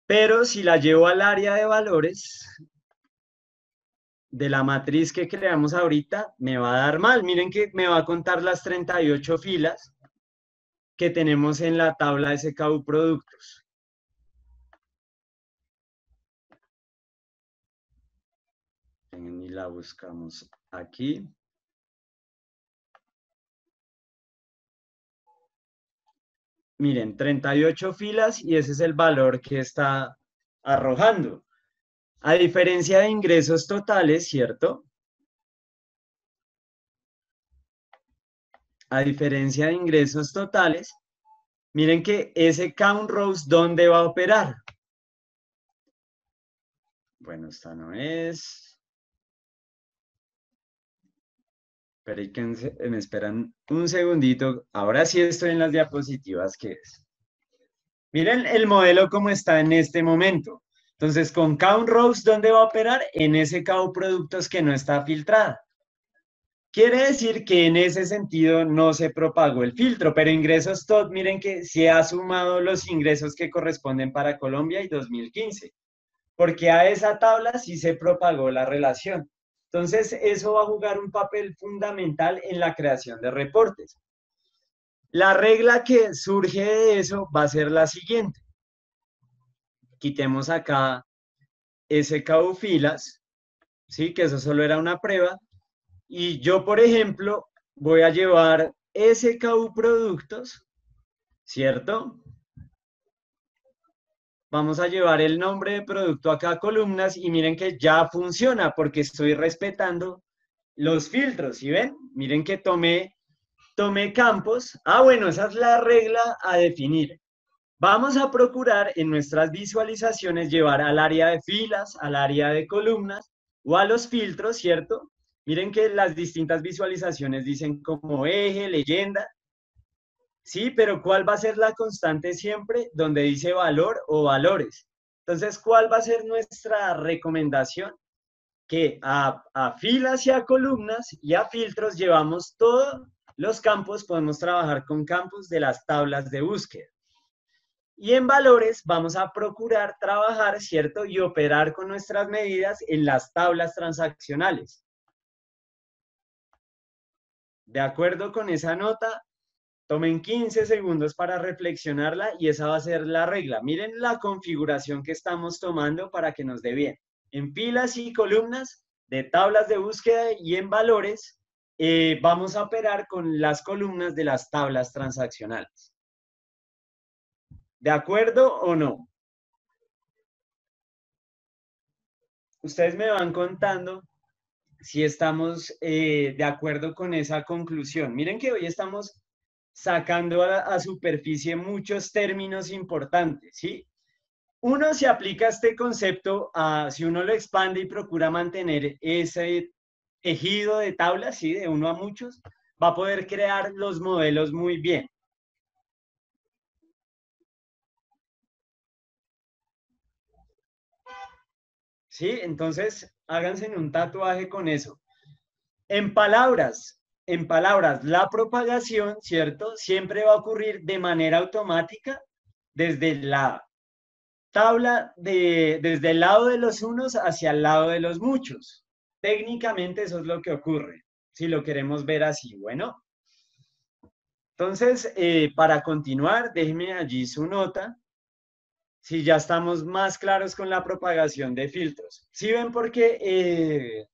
Pero si la llevo al área de valores de la matriz que creamos ahorita, me va a dar mal. Miren que me va a contar las 38 filas que tenemos en la tabla SKU productos. Y la buscamos aquí. Miren, 38 filas y ese es el valor que está arrojando. A diferencia de ingresos totales, ¿cierto? A diferencia de ingresos totales, miren que ese count rows, ¿dónde va a operar? Bueno, esta no es. Pero hay que me esperan un segundito. Ahora sí estoy en las diapositivas, ¿qué es? Miren el modelo como está en este momento. Entonces, con count rows, ¿dónde va a operar? En ese count productos que no está filtrada. Quiere decir que en ese sentido no se propagó el filtro, pero ingresos TOT, miren que se ha sumado los ingresos que corresponden para Colombia y 2015, porque a esa tabla sí se propagó la relación. Entonces, eso va a jugar un papel fundamental en la creación de reportes. La regla que surge de eso va a ser la siguiente. Quitemos acá SKU filas, ¿sí? Que eso solo era una prueba. Y yo, por ejemplo, voy a llevar SKU productos, ¿cierto? Vamos a llevar el nombre de producto acá a columnas y miren que ya funciona porque estoy respetando los filtros, ¿sí ven? Miren que tomé campos. Ah, bueno, esa es la regla a definir. Vamos a procurar en nuestras visualizaciones llevar al área de filas, al área de columnas o a los filtros, ¿cierto? Miren que las distintas visualizaciones dicen como eje, leyenda. Sí, pero ¿cuál va a ser la constante siempre? Donde dice valor o valores. Entonces, ¿cuál va a ser nuestra recomendación? Que a filas y a columnas y a filtros llevamos todos los campos, podemos trabajar con campos de las tablas de búsqueda. Y en valores vamos a procurar trabajar, ¿cierto? Y operar con nuestras medidas en las tablas transaccionales. De acuerdo con esa nota, tomen 15 segundos para reflexionarla y esa va a ser la regla. Miren la configuración que estamos tomando para que nos dé bien. En filas y columnas de tablas de búsqueda y en valores vamos a operar con las columnas de las tablas transaccionales. ¿De acuerdo o no? Ustedes me van contando si estamos de acuerdo con esa conclusión. Miren que hoy estamos sacando a superficie muchos términos importantes, ¿sí? Uno, se aplica este concepto, si uno lo expande y procura mantener ese tejido de tablas, ¿sí? De uno a muchos, va a poder crear los modelos muy bien. ¿Sí? Entonces, háganse un tatuaje con eso. En palabras, la propagación, ¿cierto? Siempre va a ocurrir de manera automática desde la tabla desde el lado de los unos hacia el lado de los muchos. Técnicamente eso es lo que ocurre, si lo queremos ver así. Bueno, entonces, para continuar, déjenme allí su nota. Si ya estamos más claros con la propagación de filtros. ¿Sí ven por qué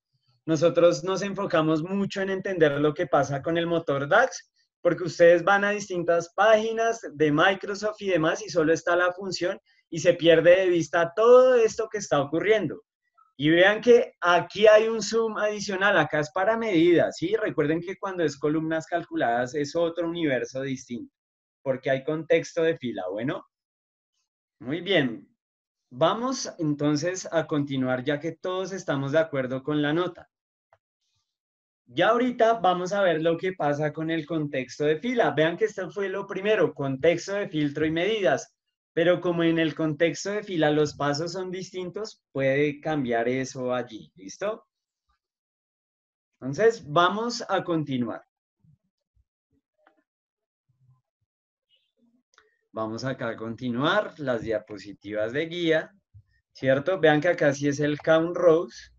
nosotros nos enfocamos mucho en entender lo que pasa con el motor DAX? Porque ustedes van a distintas páginas de Microsoft y demás y solo está la función y se pierde de vista todo esto que está ocurriendo. Y vean que aquí hay un zoom adicional, acá es para medidas, ¿sí? Recuerden que cuando es columnas calculadas es otro universo distinto, porque hay contexto de fila. Bueno, muy bien. Vamos entonces a continuar ya que todos estamos de acuerdo con la nota. Ya ahorita vamos a ver lo que pasa con el contexto de fila. Vean que esto fue lo primero, contexto de filtro y medidas. Pero como en el contexto de fila los pasos son distintos, puede cambiar eso allí. ¿Listo? Entonces, vamos a continuar. Vamos acá a continuar las diapositivas de guía, ¿cierto? Vean que acá sí es el count rows.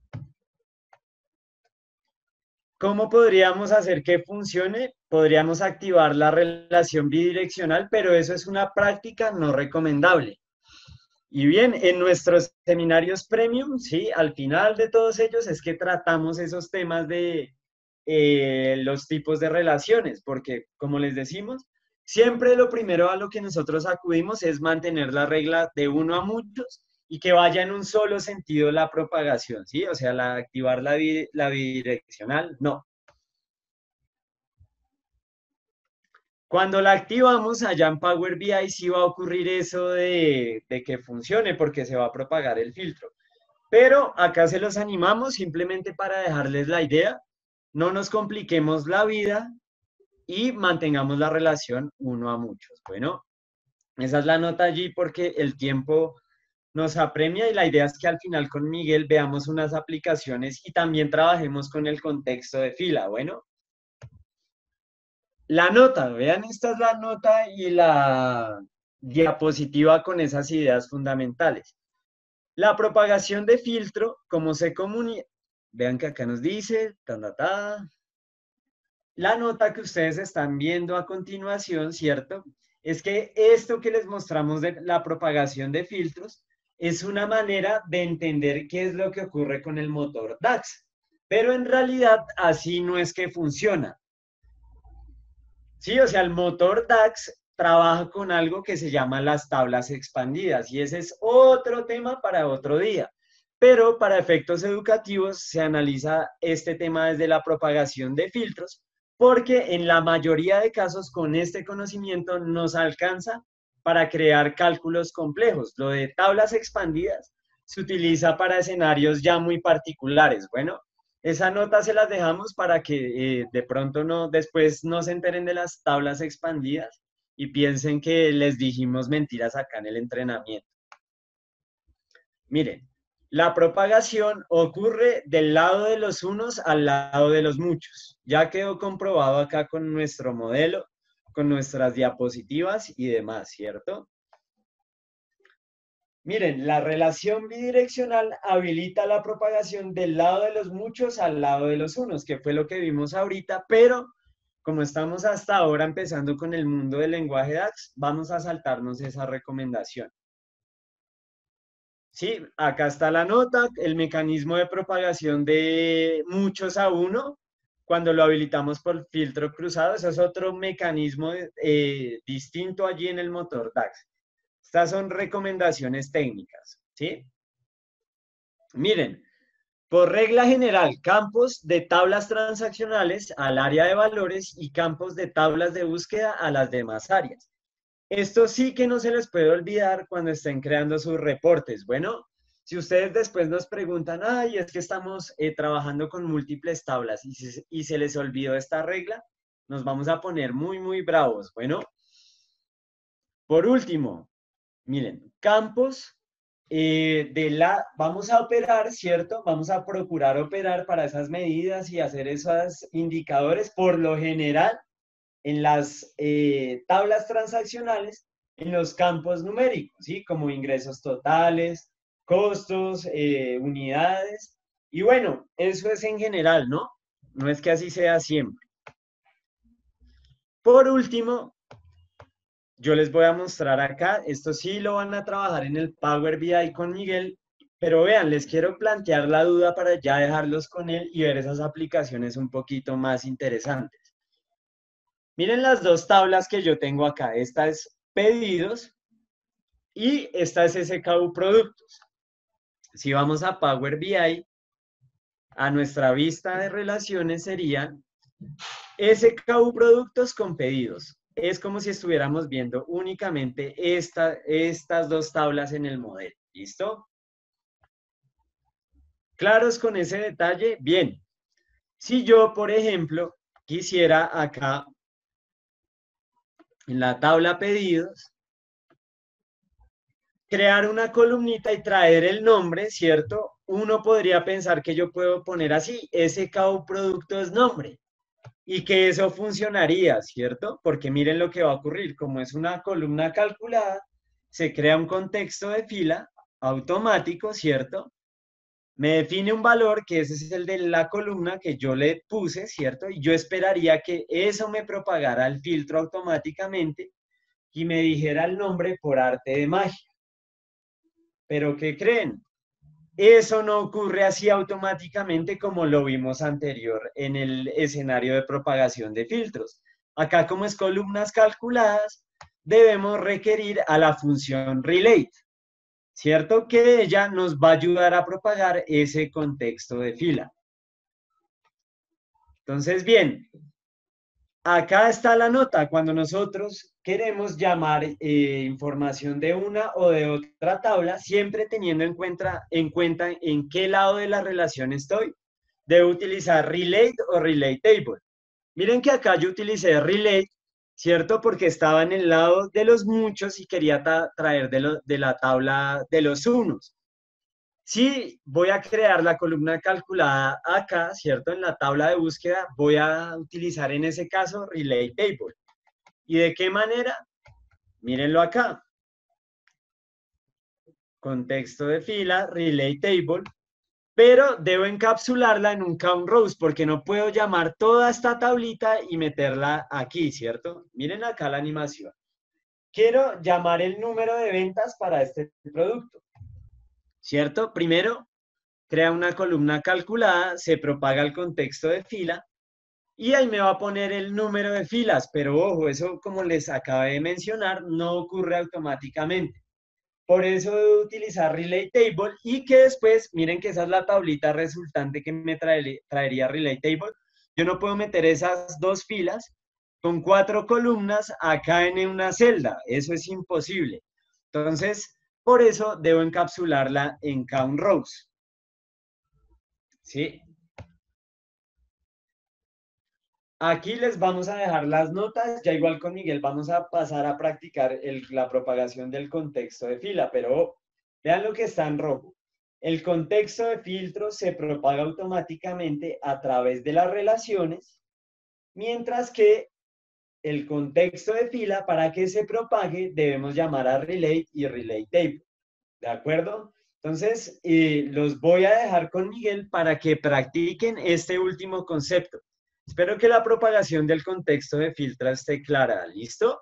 ¿Cómo podríamos hacer que funcione? Podríamos activar la relación bidireccional, pero eso es una práctica no recomendable. Y bien, en nuestros seminarios premium, sí, al final de todos ellos es que tratamos esos temas de los tipos de relaciones, porque como les decimos, siempre lo primero a lo que nosotros acudimos es mantener la regla de uno a muchos y que vaya en un solo sentido la propagación, ¿sí? O sea, activar la bidireccional, no. Cuando la activamos allá en Power BI sí va a ocurrir eso de que funcione porque se va a propagar el filtro. Pero acá se los animamos simplemente para dejarles la idea. No nos compliquemos la vida y mantengamos la relación uno a muchos. Bueno, esa es la nota allí porque el tiempo nos apremia y la idea es que al final con Miguel veamos unas aplicaciones y también trabajemos con el contexto de fila. Bueno, la nota, vean, esta es la nota y la diapositiva con esas ideas fundamentales. La propagación de filtro, como se comunica, vean que acá nos dice, la nota que ustedes están viendo a continuación, ¿cierto? Es que esto que les mostramos de la propagación de filtros es una manera de entender qué es lo que ocurre con el motor DAX. Pero en realidad así no es que funciona. Sí, o sea, el motor DAX trabaja con algo que se llama las tablas expandidas y ese es otro tema para otro día. Pero para efectos educativos se analiza este tema desde la propagación de filtros porque en la mayoría de casos con este conocimiento nos alcanza para crear cálculos complejos. Lo de tablas expandidas se utiliza para escenarios ya muy particulares. Bueno, esa nota se las dejamos para que de pronto no, después no se enteren de las tablas expandidas y piensen que les dijimos mentiras acá en el entrenamiento. Miren, la propagación ocurre del lado de los unos al lado de los muchos. Ya quedó comprobado acá con nuestro modelo, con nuestras diapositivas y demás, ¿cierto? Miren, la relación bidireccional habilita la propagación del lado de los muchos al lado de los unos, que fue lo que vimos ahorita, pero como estamos hasta ahora empezando con el mundo del lenguaje DAX, vamos a saltarnos esa recomendación. Sí, acá está la nota, el mecanismo de propagación de muchos a uno, cuando lo habilitamos por filtro cruzado, eso es otro mecanismo distinto allí en el motor DAX. Estas son recomendaciones técnicas, ¿sí? Miren, por regla general, campos de tablas transaccionales al área de valores y campos de tablas de búsqueda a las demás áreas. Esto sí que no se les puede olvidar cuando estén creando sus reportes. Bueno, si ustedes después nos preguntan, ay, es que estamos trabajando con múltiples tablas y se les olvidó esta regla, nos vamos a poner muy, muy bravos. Bueno, por último, miren, campos vamos a operar, ¿cierto? Vamos a procurar operar para esas medidas y hacer esos indicadores, por lo general, en las tablas transaccionales, en los campos numéricos, ¿sí? Como ingresos totales, costos, unidades. Y bueno, eso es en general, ¿no? No es que así sea siempre. Por último, yo les voy a mostrar acá, esto sí lo van a trabajar en el Power BI con Miguel, pero vean, les quiero plantear la duda para ya dejarlos con él y ver esas aplicaciones un poquito más interesantes. Miren las dos tablas que yo tengo acá, esta es pedidos y esta es SKU productos. Si vamos a Power BI, a nuestra vista de relaciones serían SKU productos con pedidos. Es como si estuviéramos viendo únicamente estas dos tablas en el modelo. ¿Listo? ¿Claros con ese detalle? Bien. Si yo, por ejemplo, quisiera acá en la tabla pedidos, crear una columnita y traer el nombre, ¿cierto? Uno podría pensar que yo puedo poner así, SKU producto es nombre. y que eso funcionaría, ¿cierto? Porque miren lo que va a ocurrir, como es una columna calculada, se crea un contexto de fila automático, ¿cierto? Me define un valor que ese es el de la columna que yo le puse, ¿cierto? Y yo esperaría que eso me propagara el filtro automáticamente y me dijera el nombre por arte de magia. Pero ¿qué creen? Eso no ocurre así automáticamente como lo vimos anterior en el escenario de propagación de filtros. Acá, como es columnas calculadas, debemos requerir a la función relate, ¿cierto? Que ella nos va a ayudar a propagar ese contexto de fila. Entonces, bien, acá está la nota. Cuando nosotros queremos llamar información de una o de otra tabla, siempre teniendo en cuenta en qué lado de la relación estoy, debo utilizar relate o relate table. Miren que acá yo utilicé relate, ¿cierto? Porque estaba en el lado de los muchos y quería traer de la tabla de los unos. Si voy a crear la columna calculada acá, ¿cierto? En la tabla de búsqueda, voy a utilizar en ese caso Relay Table. ¿Y de qué manera? Mírenlo acá. Contexto de fila, Relay Table, pero debo encapsularla en un count rows porque no puedo llamar toda esta tablita y meterla aquí, ¿cierto? Miren acá la animación. Quiero llamar el número de ventas para este producto, ¿cierto? Primero, crea una columna calculada, se propaga el contexto de fila y ahí me va a poner el número de filas, pero ojo, eso como les acabé de mencionar, no ocurre automáticamente. Por eso debo utilizar Relay Table y que después, miren que esa es la tablita resultante que me traería Relay Table. Yo no puedo meter esas dos filas con 4 columnas acá en una celda. Eso es imposible. Entonces, por eso debo encapsularla en count rows. ¿Sí? Aquí les vamos a dejar las notas, ya igual con Miguel vamos a pasar a practicar la propagación del contexto de fila, pero vean lo que está en rojo. El contexto de filtro se propaga automáticamente a través de las relaciones, mientras que el contexto de fila, para que se propague, debemos llamar a relate y relate table. ¿De acuerdo? Entonces, los voy a dejar con Miguel para que practiquen este último concepto. Espero que la propagación del contexto de filtro esté clara. ¿Listo?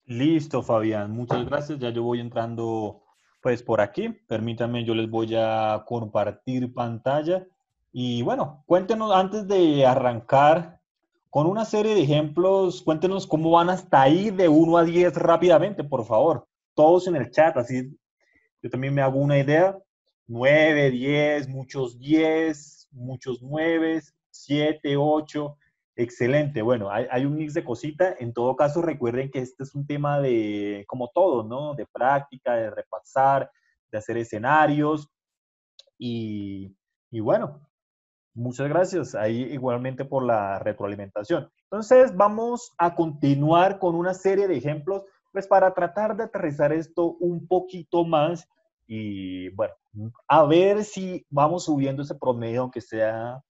Listo, Fabián. Muchas gracias. Ya yo voy entrando pues por aquí. Permítanme, yo les voy a compartir pantalla. Y bueno, cuéntenos antes de arrancar con una serie de ejemplos, cuéntenos cómo van hasta ahí de 1 a 10 rápidamente, por favor. Todos en el chat, así yo también me hago una idea. 9, 10, muchos 10, muchos 9, 7, 8. Excelente. Bueno, hay un mix de cositas. En todo caso, recuerden que este es un tema de, como todo, ¿no? De práctica, de repasar, de hacer escenarios. Y, y bueno, muchas gracias ahí igualmente por la retroalimentación. Entonces, vamos a continuar con una serie de ejemplos, pues para tratar de aterrizar esto un poquito más y bueno, a ver si vamos subiendo ese promedio, aunque sea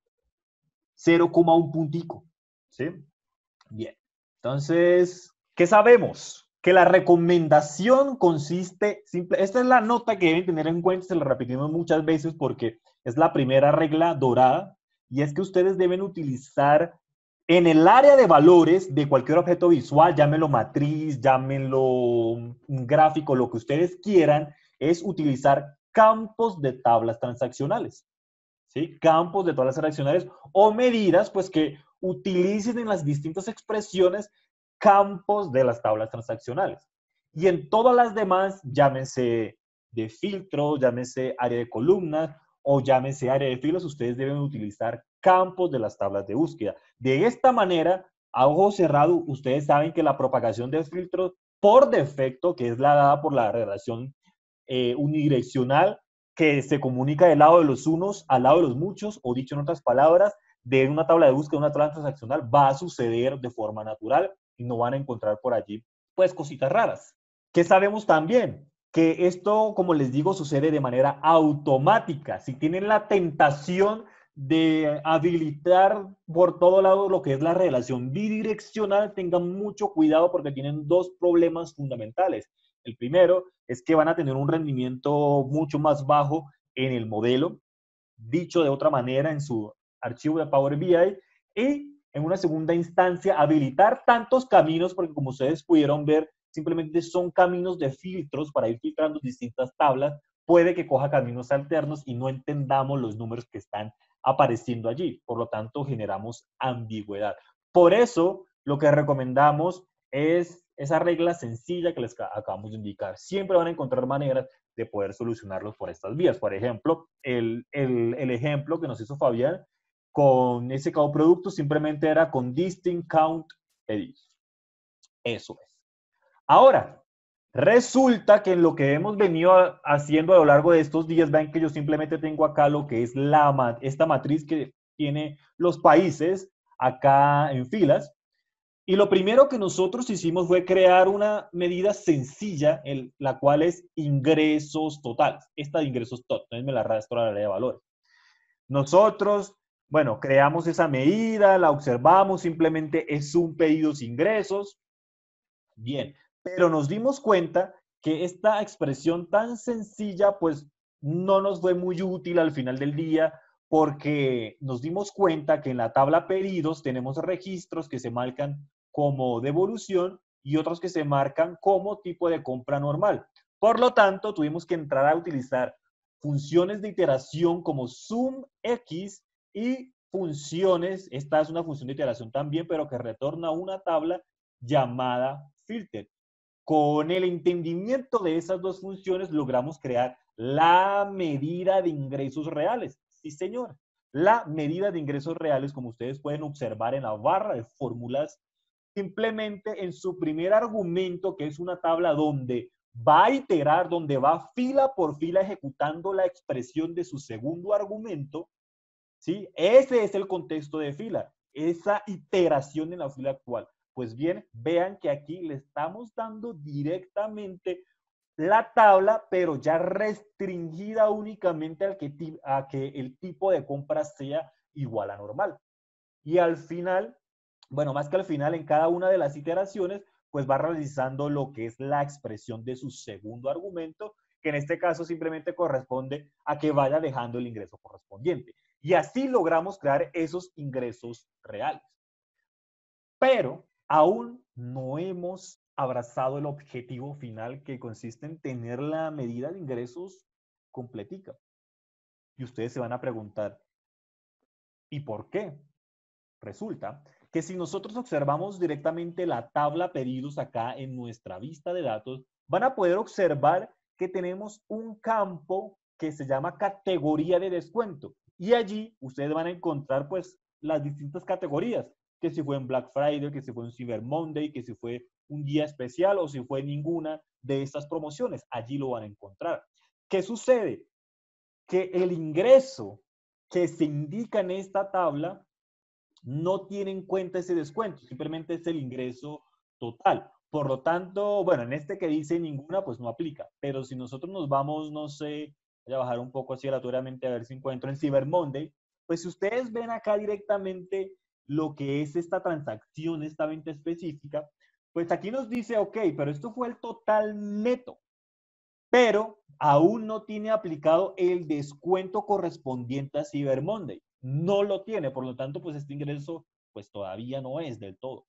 0,1 puntico, ¿sí? Bien. Entonces, ¿qué sabemos? Que la recomendación consiste, esta es la nota que deben tener en cuenta, se la repetimos muchas veces porque es la primera regla dorada, y es que ustedes deben utilizar en el área de valores de cualquier objeto visual, llámenlo matriz, llámenlo un gráfico, lo que ustedes quieran, es utilizar campos de tablas transaccionales. ¿Sí? Campos de tablas transaccionales o medidas, pues que utilicen en las distintas expresiones campos de las tablas transaccionales. Y en todas las demás, llámense de filtro, llámense área de columnas o llámense área de filos, ustedes deben utilizar campos de las tablas de búsqueda. De esta manera, a ojo cerrado, ustedes saben que la propagación de filtros por defecto, que es la dada por la relación unidireccional, que se comunica del lado de los unos al lado de los muchos, o dicho en otras palabras, de una tabla de búsqueda, una tabla transaccional, va a suceder de forma natural y no van a encontrar por allí, pues, cositas raras. ¿Qué sabemos también? Que esto, como les digo, sucede de manera automática. Si tienen la tentación de habilitar por todo lado lo que es la relación bidireccional, tengan mucho cuidado porque tienen dos problemas fundamentales. El primero es que van a tener un rendimiento mucho más bajo en el modelo, dicho de otra manera en su archivo de Power BI, y en una segunda instancia habilitar tantos caminos, porque como ustedes pudieron ver, simplemente son caminos de filtros para ir filtrando distintas tablas, puede que coja caminos alternos y no entendamos los números que están apareciendo allí. Por lo tanto, generamos ambigüedad. Por eso, lo que recomendamos es esa regla sencilla que les acabamos de indicar. Siempre van a encontrar maneras de poder solucionarlos por estas vías. Por ejemplo, el ejemplo que nos hizo Fabián con ese SKU producto simplemente era con distinct count pedidos. Eso es. Ahora, resulta que en lo que hemos venido haciendo a lo largo de estos días, ven que yo simplemente tengo acá lo que es esta matriz que tiene los países acá en filas. Y lo primero que nosotros hicimos fue crear una medida sencilla, la cual es ingresos totales. Esta de ingresos totales, entonces me la arrastro a la área de valores. Nosotros, bueno, creamos esa medida, la observamos, simplemente es un pedidos ingresos. Bien, pero nos dimos cuenta que esta expresión tan sencilla, pues no nos fue muy útil al final del día porque nos dimos cuenta que en la tabla pedidos tenemos registros que se marcan como devolución y otros que se marcan como tipo de compra normal. Por lo tanto, tuvimos que entrar a utilizar funciones de iteración como SumX y funciones, esta es una función de iteración también, pero que retorna una tabla llamada filter. Con el entendimiento de esas dos funciones logramos crear la medida de ingresos reales. Sí, señor. La medida de ingresos reales, como ustedes pueden observar en la barra de fórmulas, simplemente en su primer argumento, que es una tabla donde va a iterar, donde va fila por fila ejecutando la expresión de su segundo argumento, ¿sí? Ese es el contexto de fila, esa iteración en la fila actual. Pues bien, vean que aquí le estamos dando directamente la tabla, pero ya restringida únicamente a que el tipo de compra sea igual a normal. Y al final, bueno, más que al final, en cada una de las iteraciones, pues va realizando lo que es la expresión de su segundo argumento, que en este caso simplemente corresponde a que vaya dejando el ingreso correspondiente. Y así logramos crear esos ingresos reales. Pero aún no hemos abrazado el objetivo final que consiste en tener la medida de ingresos completica. Y ustedes se van a preguntar, ¿y por qué? Resulta que si nosotros observamos directamente la tabla pedidos acá en nuestra vista de datos, van a poder observar que tenemos un campo que se llama categoría de descuento. Y allí ustedes van a encontrar pues las distintas categorías, que si fue en Black Friday, que si fue en Cyber Monday, que si fue un día especial o si fue ninguna de estas promociones. Allí lo van a encontrar. ¿Qué sucede? Que el ingreso que se indica en esta tabla no tiene en cuenta ese descuento, simplemente es el ingreso total. Por lo tanto, bueno, en este que dice ninguna, pues no aplica. Pero si nosotros nos vamos, no sé, voy a bajar un poco así aleatoriamente a ver si encuentro en Cyber Monday, pues si ustedes ven acá directamente lo que es esta transacción, esta venta específica, pues aquí nos dice, ok, pero esto fue el total neto, pero aún no tiene aplicado el descuento correspondiente a Cyber Monday. No lo tiene, por lo tanto, pues este ingreso pues todavía no es del todo.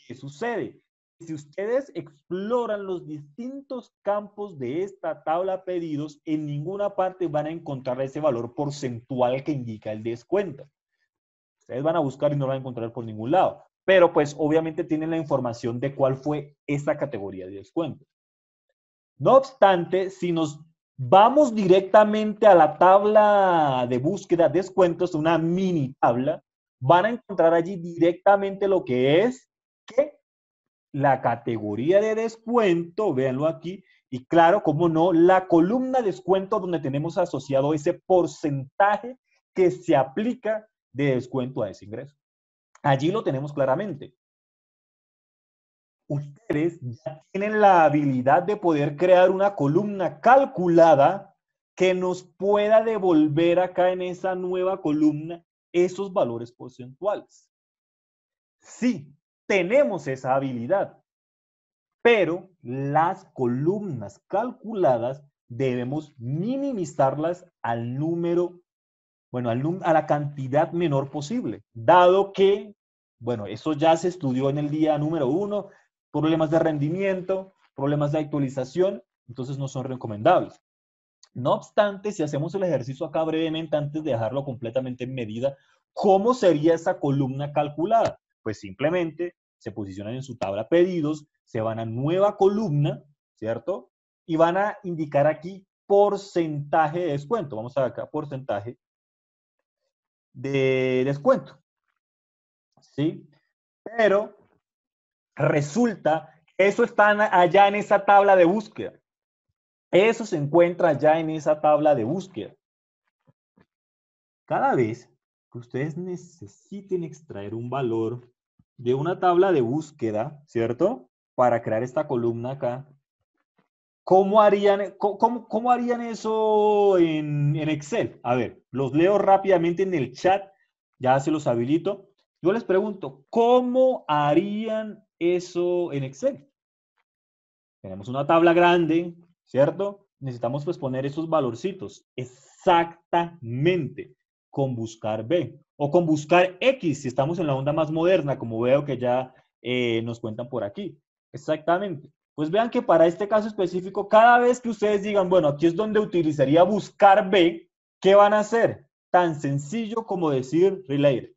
¿Qué sucede? Si ustedes exploran los distintos campos de esta tabla pedidos, en ninguna parte van a encontrar ese valor porcentual que indica el descuento. Ustedes van a buscar y no lo van a encontrar por ningún lado. Pero pues obviamente tienen la información de cuál fue esa categoría de descuento. No obstante, si nos vamos directamente a la tabla de búsqueda de descuentos, una mini tabla, van a encontrar allí directamente lo que es que la categoría de descuento, véanlo aquí, y claro, como no, la columna descuento donde tenemos asociado ese porcentaje que se aplica de descuento a ese ingreso. Allí lo tenemos claramente. Ustedes ya tienen la habilidad de poder crear una columna calculada que nos pueda devolver acá en esa nueva columna esos valores porcentuales. Sí, tenemos esa habilidad, pero las columnas calculadas debemos minimizarlas al número, bueno, a la cantidad menor posible, dado que, bueno, eso ya se estudió en el día número 1, problemas de rendimiento, problemas de actualización, entonces no son recomendables. No obstante, si hacemos el ejercicio acá brevemente antes de dejarlo completamente en medida, ¿cómo sería esa columna calculada? Pues simplemente se posicionan en su tabla pedidos, se van a nueva columna, ¿cierto? Y van a indicar aquí porcentaje de descuento. Vamos a ver acá, porcentaje de descuento, ¿sí? Pero resulta que eso está allá en esa tabla de búsqueda. Eso se encuentra allá en esa tabla de búsqueda. Cada vez que ustedes necesiten extraer un valor de una tabla de búsqueda, ¿cierto? Para crear esta columna acá, ¿cómo harían eso en Excel? A ver, los leo rápidamente en el chat, ya se los habilito. Yo les pregunto, ¿cómo harían eso en Excel? Tenemos una tabla grande, ¿cierto? Necesitamos pues poner esos valorcitos. Exactamente. Con buscar B. O con buscar X, si estamos en la onda más moderna, como veo que ya nos cuentan por aquí. Exactamente. Pues vean que para este caso específico, cada vez que ustedes digan, bueno, aquí es donde utilizaría buscar B, ¿qué van a hacer? Tan sencillo como decir relay.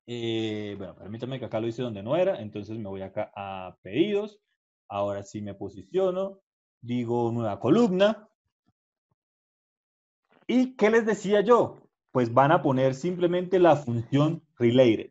Bueno, permítame que acá lo hice donde no era, entonces me voy acá a pedidos, ahora sí me posiciono, digo nueva columna, ¿y qué les decía yo? Pues van a poner simplemente la función related.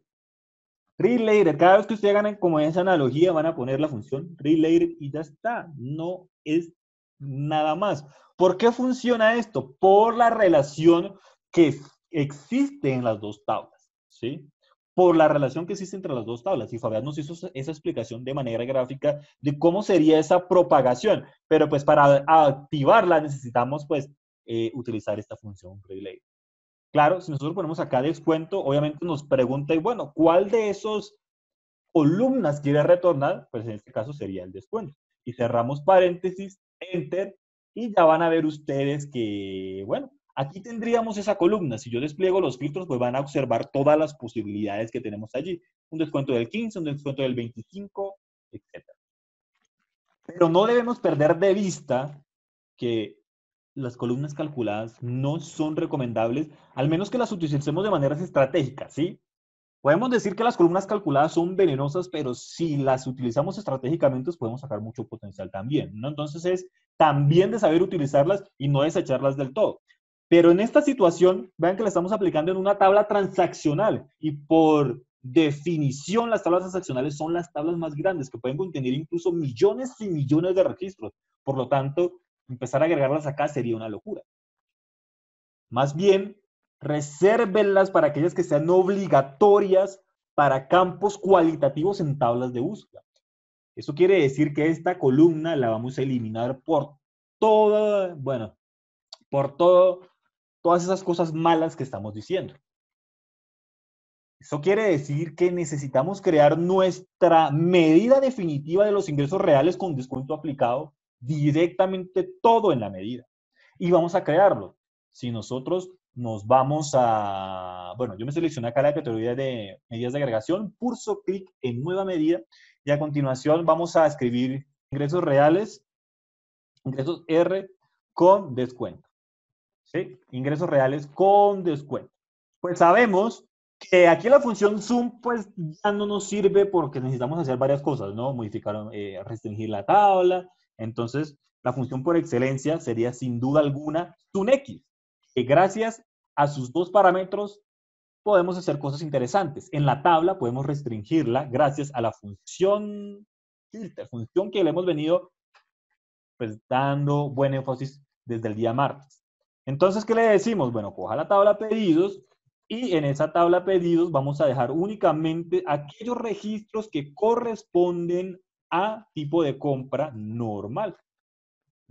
Related, cada vez que ustedes hagan como esa analogía, van a poner la función related y ya está, no es nada más. ¿Por qué funciona esto? Por la relación que existe en las dos tablas, ¿sí? Por la relación que existe entre las dos tablas. Y Fabián nos hizo esa explicación de manera gráfica de cómo sería esa propagación. Pero pues para activarla necesitamos pues utilizar esta función relay. Claro, si nosotros ponemos acá descuento, obviamente nos pregunta, y bueno, ¿cuál de esos columnas quiere retornar? Pues en este caso sería el descuento. Y cerramos paréntesis, enter, y ya van a ver ustedes que, bueno, aquí tendríamos esa columna. Si yo despliego los filtros, pues van a observar todas las posibilidades que tenemos allí. Un descuento del 15, un descuento del 25, etc. Pero no debemos perder de vista que las columnas calculadas no son recomendables, al menos que las utilicemos de maneras estratégicas, ¿sí? Podemos decir que las columnas calculadas son venenosas, pero si las utilizamos estratégicamente, pues podemos sacar mucho potencial también, ¿no? Entonces es también de saber utilizarlas y no desecharlas del todo. Pero en esta situación, vean que la estamos aplicando en una tabla transaccional y por definición las tablas transaccionales son las tablas más grandes que pueden contener incluso millones y millones de registros. Por lo tanto, empezar a agregarlas acá sería una locura. Más bien, resérvenlas para aquellas que sean obligatorias para campos cualitativos en tablas de búsqueda. Eso quiere decir que esta columna la vamos a eliminar por toda, bueno, por todas esas cosas malas que estamos diciendo. Eso quiere decir que necesitamos crear nuestra medida definitiva de los ingresos reales con descuento aplicado directamente todo en la medida. Y vamos a crearlo. Si nosotros nos vamos a, bueno, yo me seleccioné acá la categoría de medidas de agregación, pulso clic en nueva medida y a continuación vamos a escribir ingresos reales, ingresos R con descuento. ¿Sí? Ingresos reales con descuento. Pues sabemos que aquí la función zoom pues ya no nos sirve porque necesitamos hacer varias cosas, ¿no? Modificar, restringir la tabla. Entonces, la función por excelencia sería sin duda alguna zoomX, que gracias a sus dos parámetros podemos hacer cosas interesantes. En la tabla podemos restringirla gracias a la función filter, función que le hemos venido pues dando buen énfasis desde el día martes. Entonces, ¿qué le decimos? Bueno, coja la tabla pedidos y en esa tabla pedidos vamos a dejar únicamente aquellos registros que corresponden a tipo de compra normal.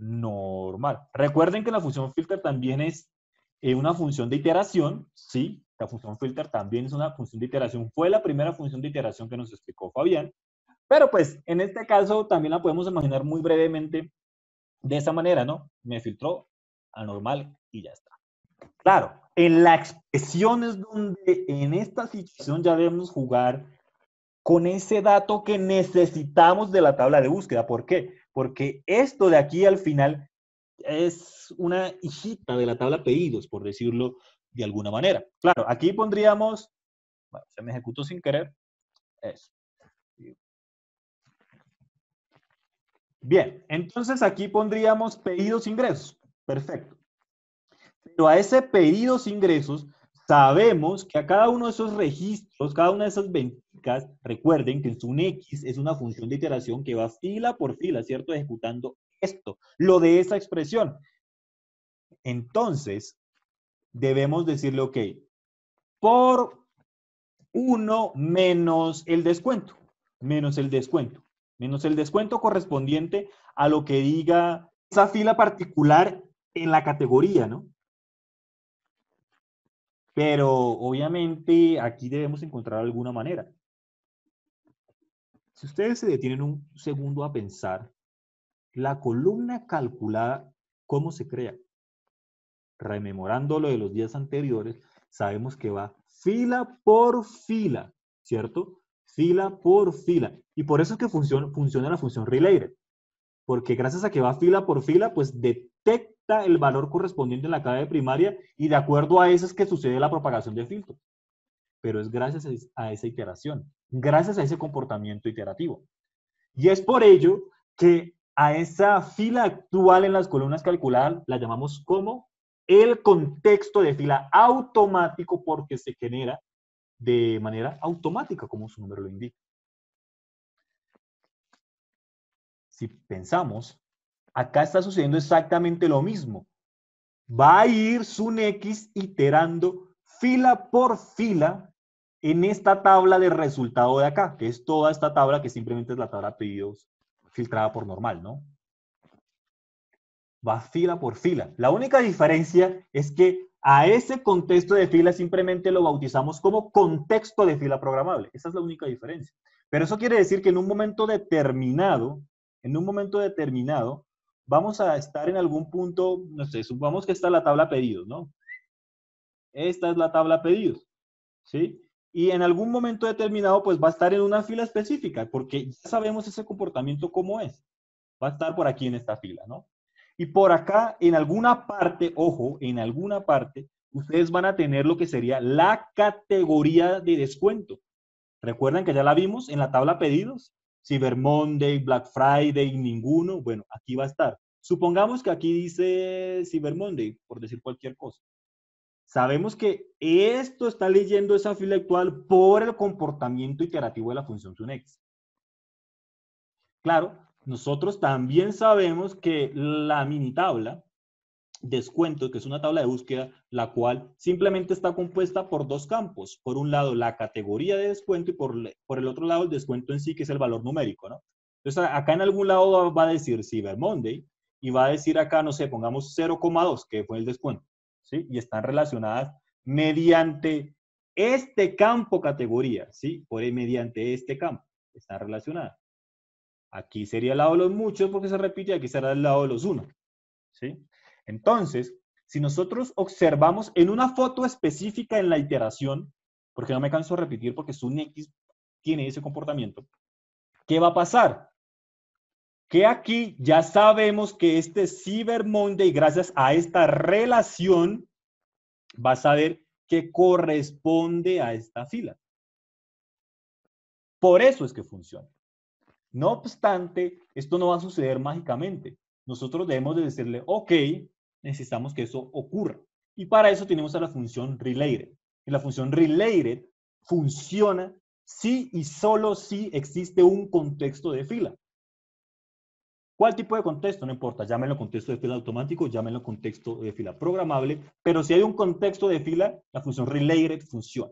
normal. Recuerden que la función filter también es una función de iteración, ¿sí? La función filter también es una función de iteración. Fue la primera función de iteración que nos explicó Fabián. Pero pues en este caso también la podemos imaginar muy brevemente de esa manera, ¿no? Me filtró a normal y ya está. Claro, en la expresión es donde en esta situación ya debemos jugar con ese dato que necesitamos de la tabla de búsqueda. ¿Por qué? Porque esto de aquí al final es una hijita de la tabla pedidos, por decirlo de alguna manera. Claro, aquí pondríamos, bueno, se me ejecutó sin querer, eso. Bien, entonces aquí pondríamos pedidos ingresos. Perfecto. Pero a ese pedidos ingresos, sabemos que a cada uno de esos registros, cada una de esas venticas, recuerden que un X es una función de iteración que va fila por fila, ¿cierto? Ejecutando esto, lo de esa expresión. Entonces, debemos decirle, ok, por 1 menos el descuento, menos el descuento, menos el descuento correspondiente a lo que diga esa fila particular en la categoría, ¿no? Pero obviamente aquí debemos encontrar alguna manera. Si ustedes se detienen un segundo a pensar, la columna calculada, ¿cómo se crea? Rememorando lo de los días anteriores, sabemos que va fila por fila, ¿cierto? Fila por fila. Y por eso es que funciona la función related. Porque gracias a que va fila por fila, pues detecta el valor correspondiente en la clave primaria y de acuerdo a eso es que sucede la propagación de filtro. Pero es gracias a esa iteración, gracias a ese comportamiento iterativo. Y es por ello que a esa fila actual en las columnas calculadas la llamamos como el contexto de fila automático porque se genera de manera automática, como su nombre lo indica. Si pensamos, acá está sucediendo exactamente lo mismo. Va a ir SunX iterando fila por fila en esta tabla de resultado de acá, que es toda esta tabla que simplemente es la tabla de pedidos filtrada por normal, ¿no? Va fila por fila. La única diferencia es que a ese contexto de fila simplemente lo bautizamos como contexto de fila programable. Esa es la única diferencia. Pero eso quiere decir que en un momento determinado, vamos a estar en algún punto, no sé, supongamos que está la tabla pedidos, ¿no? Esta es la tabla pedidos, ¿sí? Y en algún momento determinado, pues va a estar en una fila específica, porque ya sabemos ese comportamiento cómo es. Va a estar por aquí en esta fila, ¿no? Y por acá, en alguna parte, ojo, en alguna parte, ustedes van a tener lo que sería la categoría de descuento. ¿Recuerdan que ya la vimos en la tabla pedidos? Cyber Monday, Black Friday, ninguno. Bueno, aquí va a estar. Supongamos que aquí dice Cyber Monday, por decir cualquier cosa. Sabemos que esto está leyendo esa fila actual por el comportamiento iterativo de la función SunX. Claro, nosotros también sabemos que la mini tabla, descuento, que es una tabla de búsqueda, la cual simplemente está compuesta por dos campos. Por un lado, la categoría de descuento y por el otro lado, el descuento en sí, que es el valor numérico, ¿no? Entonces, acá en algún lado va a decir Cyber Monday y va a decir acá, no sé, pongamos 0,2, que fue el descuento, ¿sí? Y están relacionadas mediante este campo categoría, ¿sí? Mediante este campo, están relacionadas. Aquí sería el lado de los muchos porque se repite, aquí será el lado de los uno, ¿sí? Entonces, si nosotros observamos en una foto específica en la iteración, porque no me canso de repetir porque SunX tiene ese comportamiento, ¿qué va a pasar? Que aquí ya sabemos que este Cyber Monday, gracias a esta relación, va a saber que corresponde a esta fila. Por eso es que funciona. No obstante, esto no va a suceder mágicamente. Nosotros debemos de decirle, ok, necesitamos que eso ocurra. Y para eso tenemos a la función related. Y la función related funciona si y solo si existe un contexto de fila. ¿Cuál tipo de contexto? No importa, llámenlo contexto de fila automático, llámenlo contexto de fila programable, pero si hay un contexto de fila, la función related funciona.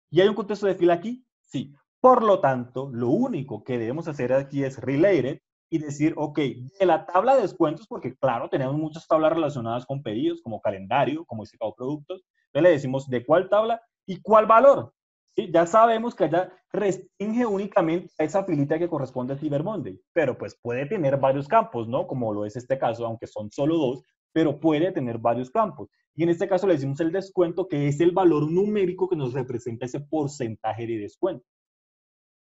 ¿Y hay un contexto de fila aquí? Sí. Por lo tanto, lo único que debemos hacer aquí es related y decir, ok, de la tabla de descuentos, porque claro, tenemos muchas tablas relacionadas con pedidos, como calendario, como destacado productos, entonces le decimos de cuál tabla y cuál valor. ¿Sí? Ya sabemos que allá restringe únicamente a esa filita que corresponde a Cyber Monday, pero pues puede tener varios campos, ¿no? Como lo es este caso, aunque son solo dos, pero puede tener varios campos. Y en este caso le decimos el descuento, que es el valor numérico que nos representa ese porcentaje de descuento.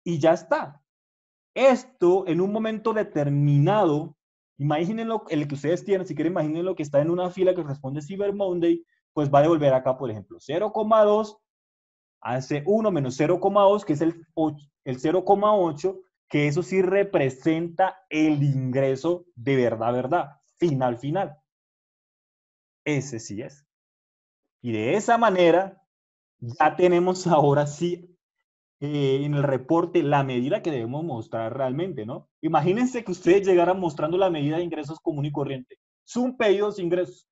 Y ya está. Esto en un momento determinado, imagínenlo, el que ustedes tienen, si quieren imaginen lo que está en una fila que responde Cyber Monday, pues va a devolver acá, por ejemplo, 0,2 hace 1 menos 0,2, que es el 0,8, que eso sí representa el ingreso de verdad, verdad, final, final. Ese sí es. Y de esa manera ya tenemos ahora sí en el reporte la medida que debemos mostrar realmente, ¿no? Imagínense que ustedes llegaran mostrando la medida de ingresos común y corriente. Son pedidos ingresos.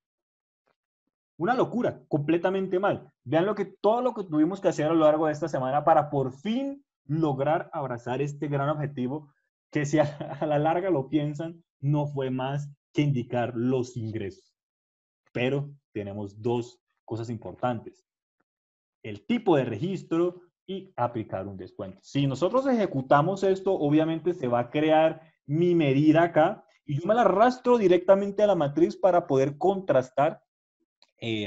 Una locura, completamente mal. Vean todo lo que tuvimos que hacer a lo largo de esta semana para por fin lograr abrazar este gran objetivo que si a la larga lo piensan, no fue más que indicar los ingresos. Pero tenemos dos cosas importantes: el tipo de registro y aplicar un descuento. Si nosotros ejecutamos esto, obviamente se va a crear mi medida acá y yo me la arrastro directamente a la matriz para poder contrastar.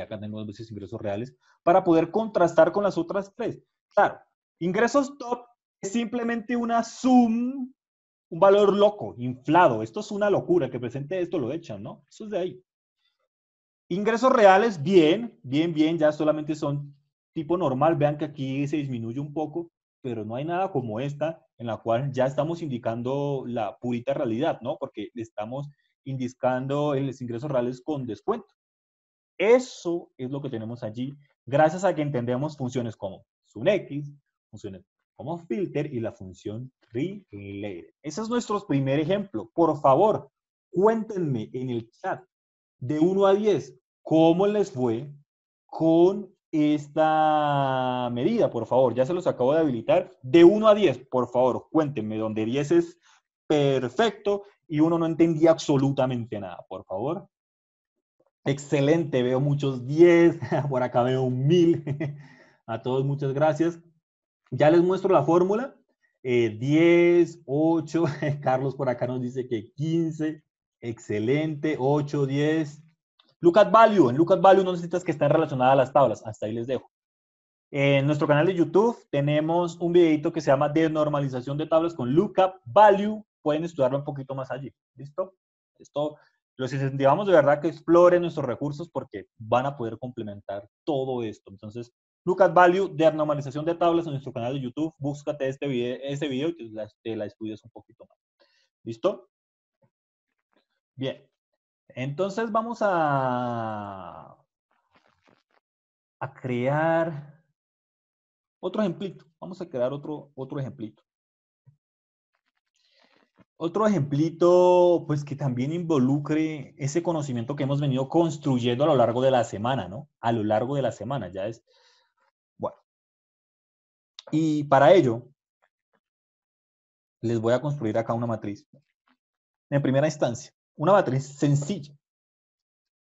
Acá tengo 2 veces ingresos reales, para poder contrastar con las otras tres. Claro, ingresos top es simplemente una sum, un valor loco, inflado. Esto es una locura, que presente esto lo echan, ¿no? Eso es de ahí. Ingresos reales, bien, bien, bien, ya solamente son tipo normal. Vean que aquí se disminuye un poco, pero no hay nada como esta, en la cual ya estamos indicando la purita realidad, ¿no? Porque le estamos indicando los ingresos reales con descuento. Eso es lo que tenemos allí, gracias a que entendemos funciones como SunX, funciones como filter y la función related. Ese es nuestro primer ejemplo. Por favor, cuéntenme en el chat de 1 a 10 cómo les fue con esta medida, por favor. Ya se los acabo de habilitar. De 1 a 10, por favor, cuéntenme, donde 10 es perfecto y 1 no entendía absolutamente nada, por favor. Excelente, veo muchos 10, por acá veo un 1000. A todos muchas gracias. Ya les muestro la fórmula. 10, 8, Carlos por acá nos dice que 15, excelente, 8, 10. Look at value, en Look at value no necesitas que estén relacionadas a las tablas, hasta ahí les dejo. En nuestro canal de YouTube tenemos un videito que se llama Desnormalización de tablas con Lookup Value. Pueden estudiarlo un poquito más allí. ¿Listo? Esto los incentivamos de verdad que exploren nuestros recursos porque van a poder complementar todo esto. Entonces, Lookup Value, Desnormalización de tablas en nuestro canal de YouTube. Búscate este video y te la estudias un poquito más. ¿Listo? Bien. Entonces vamos a crear otro ejemplito. Vamos a crear otro ejemplito. Otro ejemplito, pues que también involucre ese conocimiento que hemos venido construyendo a lo largo de la semana, ¿no? A lo largo de la semana, ya es. Bueno. Y para ello, les voy a construir acá una matriz. En primera instancia, una matriz sencilla.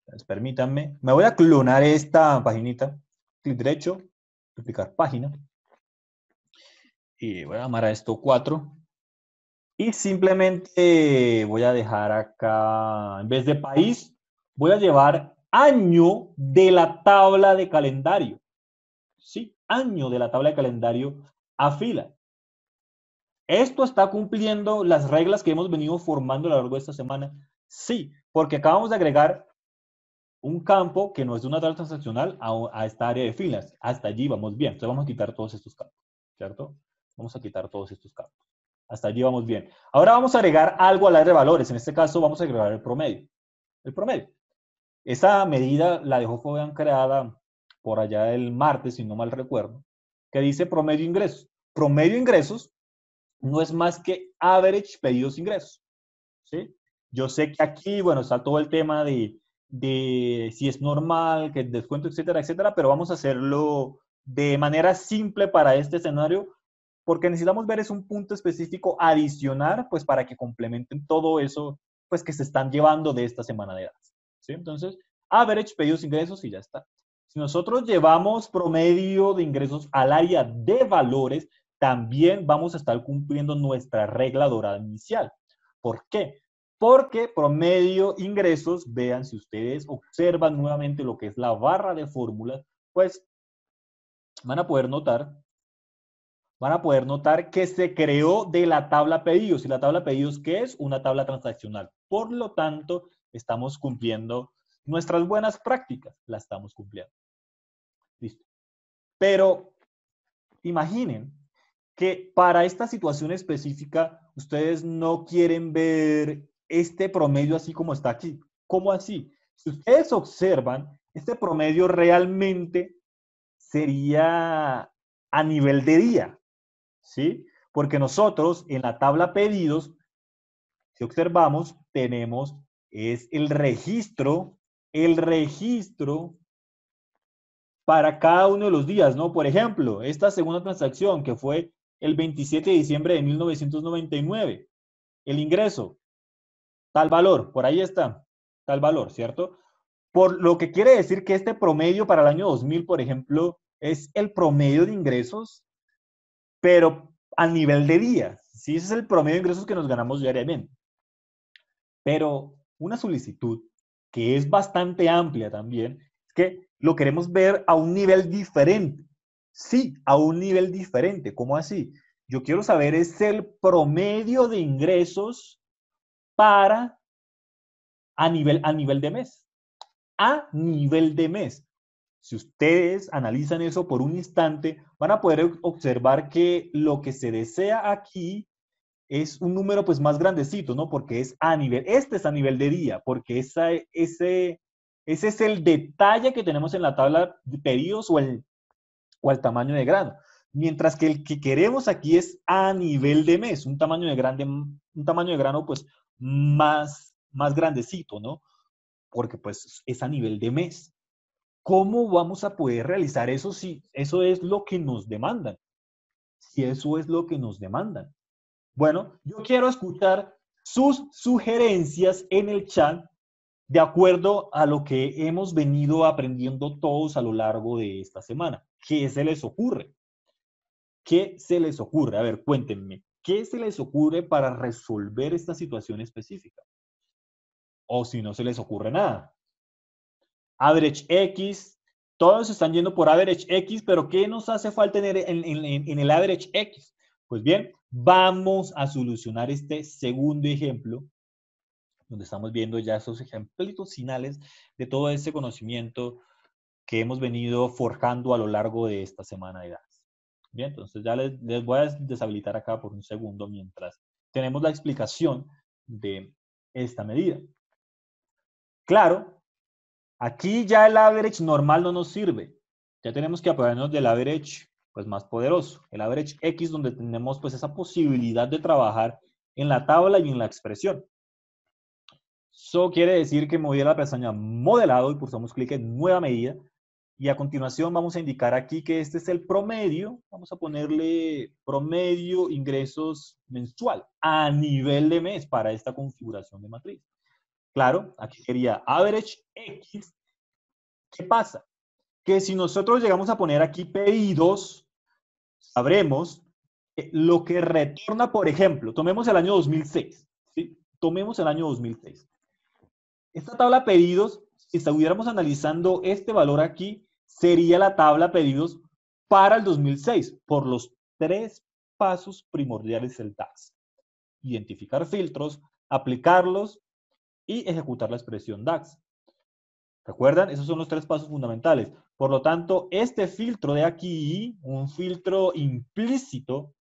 Entonces, permítanme. Me voy a clonar esta paginita. Clic derecho, duplicar página. Y voy a llamar a esto 4. Y simplemente voy a dejar acá, en vez de país, voy a llevar año de la tabla de calendario. Sí, año de la tabla de calendario a fila. ¿Esto está cumpliendo las reglas que hemos venido formando a lo largo de esta semana? Sí, porque acabamos de agregar un campo que no es de una tabla transaccional a esta área de filas. Hasta allí vamos bien. Entonces vamos a quitar todos estos campos, ¿cierto? Vamos a quitar todos estos campos. Hasta allí vamos bien. Ahora vamos a agregar algo al área de valores. En este caso vamos a agregar el promedio. El promedio. Esa medida la dejó Fabián creada por allá el martes, si no mal recuerdo, que dice promedio ingresos. Promedio ingresos no es más que average pedidos ingresos. ¿Sí? Yo sé que aquí, bueno, está todo el tema de si es normal, que el descuento, etcétera, etcétera, pero vamos a hacerlo de manera simple para este escenario porque necesitamos ver es un punto específico adicional, pues para que complementen todo eso, pues que se están llevando de esta semana de datos, ¿sí? Entonces, average, pedidos, ingresos y ya está. Si nosotros llevamos promedio de ingresos al área de valores, también vamos a estar cumpliendo nuestra regla dorada inicial. ¿Por qué? Porque promedio ingresos, vean, si ustedes observan nuevamente lo que es la barra de fórmulas, pues van a poder notar que se creó de la tabla pedidos. ¿Y la tabla pedidos qué es? Una tabla transaccional. Por lo tanto, estamos cumpliendo nuestras buenas prácticas. La estamos cumpliendo. Listo. Pero imaginen que para esta situación específica, ustedes no quieren ver este promedio así como está aquí. ¿Cómo así? Si ustedes observan, este promedio realmente sería a nivel de día, ¿sí? Porque nosotros en la tabla pedidos, si observamos, tenemos es el registro para cada uno de los días, ¿no? Por ejemplo, esta segunda transacción que fue el 27 de diciembre de 1999, el ingreso, tal valor, por ahí está, tal valor, ¿cierto? Por lo que quiere decir que este promedio para el año 2000, por ejemplo, es el promedio de ingresos, pero a nivel de día, ¿sí? Ese es el promedio de ingresos que nos ganamos diariamente. Pero una solicitud que es bastante amplia también, es que lo queremos ver a un nivel diferente. Sí, a un nivel diferente. ¿Cómo así? Yo quiero saber es el promedio de ingresos para a nivel de mes. A nivel de mes. Si ustedes analizan eso por un instante, van a poder observar que lo que se desea aquí es un número pues más grandecito, ¿no? Porque es a nivel, este es a nivel de día, porque ese es el detalle que tenemos en la tabla de pedidos o el tamaño de grano. Mientras que el que queremos aquí es a nivel de mes, un tamaño de grano pues más grandecito, ¿no? Porque pues es a nivel de mes. ¿Cómo vamos a poder realizar eso si eso es lo que nos demandan? Si eso es lo que nos demandan. Bueno, yo quiero escuchar sus sugerencias en el chat de acuerdo a lo que hemos venido aprendiendo todos a lo largo de esta semana. ¿Qué se les ocurre? ¿Qué se les ocurre? A ver, cuéntenme. ¿Qué se les ocurre para resolver esta situación específica? O si no se les ocurre nada. Average X, todos están yendo por average X, pero ¿qué nos hace falta en el average X? Pues bien, vamos a solucionar este segundo ejemplo, donde estamos viendo ya esos ejemplitos finales de todo ese conocimiento que hemos venido forjando a lo largo de esta semana de datos. Bien, entonces ya les voy a deshabilitar acá por un segundo mientras tenemos la explicación de esta medida. Claro, aquí ya el average normal no nos sirve. Ya tenemos que apoyarnos del average pues, más poderoso. El average X, donde tenemos pues, esa posibilidad de trabajar en la tabla y en la expresión. Eso quiere decir que me voy a la pestaña modelado y pulsamos clic en nueva medida. Y a continuación vamos a indicar aquí que este es el promedio. Vamos a ponerle promedio ingresos mensual a nivel de mes para esta configuración de matriz. Claro, aquí sería average X. ¿Qué pasa? Que si nosotros llegamos a poner aquí pedidos, sabremos lo que retorna, por ejemplo, tomemos el año 2006, ¿sí? Tomemos el año 2006. Esta tabla pedidos, si estuviéramos analizando este valor aquí, sería la tabla pedidos para el 2006, por los 3 pasos primordiales del DAX. Identificar filtros, aplicarlos y ejecutar la expresión DAX. ¿Recuerdan? Esos son los 3 pasos fundamentales. Por lo tanto, este filtro de aquí, un filtro implícito,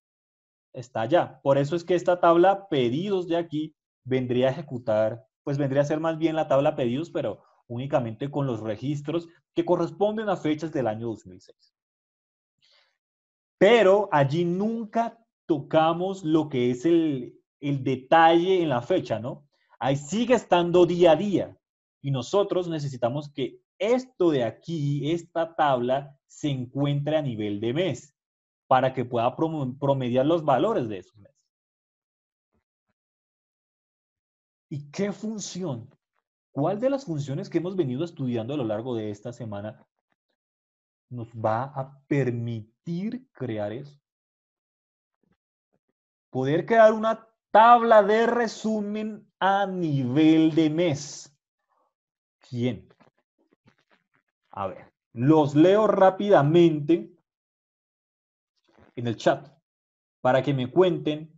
está allá. Por eso es que esta tabla pedidos de aquí vendría a ejecutar, pues vendría a ser más bien la tabla pedidos, pero únicamente con los registros que corresponden a fechas del año 2006. Pero allí nunca tocamos lo que es el detalle en la fecha, ¿no? Ahí sigue estando día a día. Y nosotros necesitamos que esto de aquí, esta tabla, se encuentre a nivel de mes. para que pueda promediar los valores de esos meses. ¿Y qué función? ¿Cuál de las funciones que hemos venido estudiando a lo largo de esta semana nos va a permitir crear eso? Poder crear una tabla de resumen a nivel de mes. ¿Quién? A ver, los leo rápidamente en el chat para que me cuenten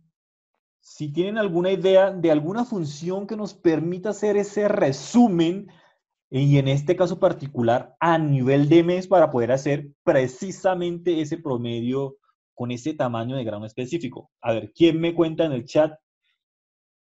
si tienen alguna idea de alguna función que nos permita hacer ese resumen y en este caso particular a nivel de mes para poder hacer precisamente ese promedio con ese tamaño de grano específico. A ver, ¿quién me cuenta en el chat?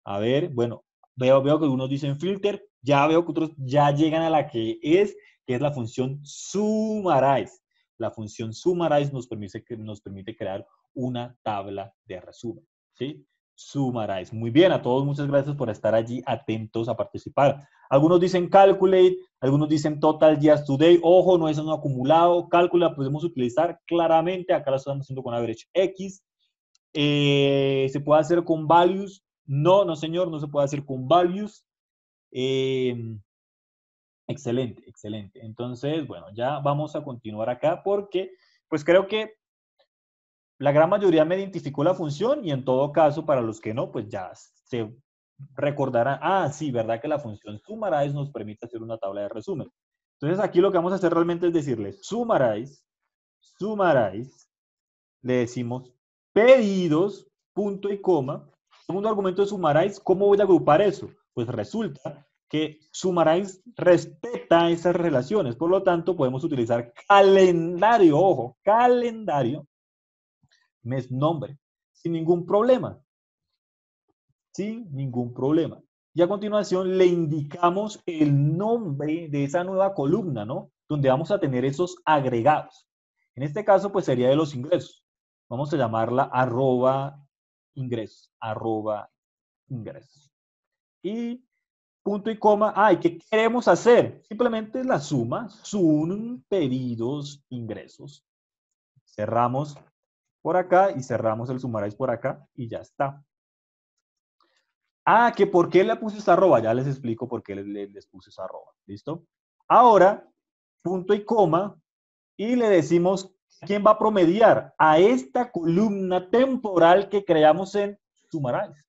A ver, bueno, veo que algunos dicen filter, ya veo que otros ya llegan a la que es la función summarize. La función summarize nos permite crear una tabla de resumen, ¿sí? Summarize. Muy bien, a todos muchas gracias por estar allí atentos a participar. Algunos dicen calculate, algunos dicen total years today. Ojo, no es un acumulado. Cálculo la podemos utilizar claramente. Acá la estamos haciendo con average X. ¿Se puede hacer con values? No, no señor, no se puede hacer con values. Excelente, excelente. Entonces, bueno, ya vamos a continuar acá porque, pues creo que la gran mayoría me identificó la función y en todo caso, para los que no, pues ya se recordarán, ah, sí, verdad que la función summarize nos permite hacer una tabla de resumen. Entonces aquí lo que vamos a hacer realmente es decirle summarize, le decimos pedidos, punto y coma. Segundo argumento de summarize, ¿cómo voy a agrupar eso? Pues resulta que summarize respeta esas relaciones, por lo tanto podemos utilizar calendario, ojo, calendario, mes, nombre, sin ningún problema. Sin ningún problema. Y a continuación le indicamos el nombre de esa nueva columna, ¿no? Donde vamos a tener esos agregados. En este caso, pues sería de los ingresos. Vamos a llamarla arroba ingresos, Y punto y coma, ¿y qué queremos hacer? Simplemente la suma, sum, pedidos, ingresos. Cerramos por acá y cerramos el summarize por acá y ya está. Que por qué le puse esa arroba, ya les explico por qué les puse esa arroba, ¿listo? Ahora, punto y coma, y le decimos quién va a promediar a esta columna temporal que creamos en Summarize.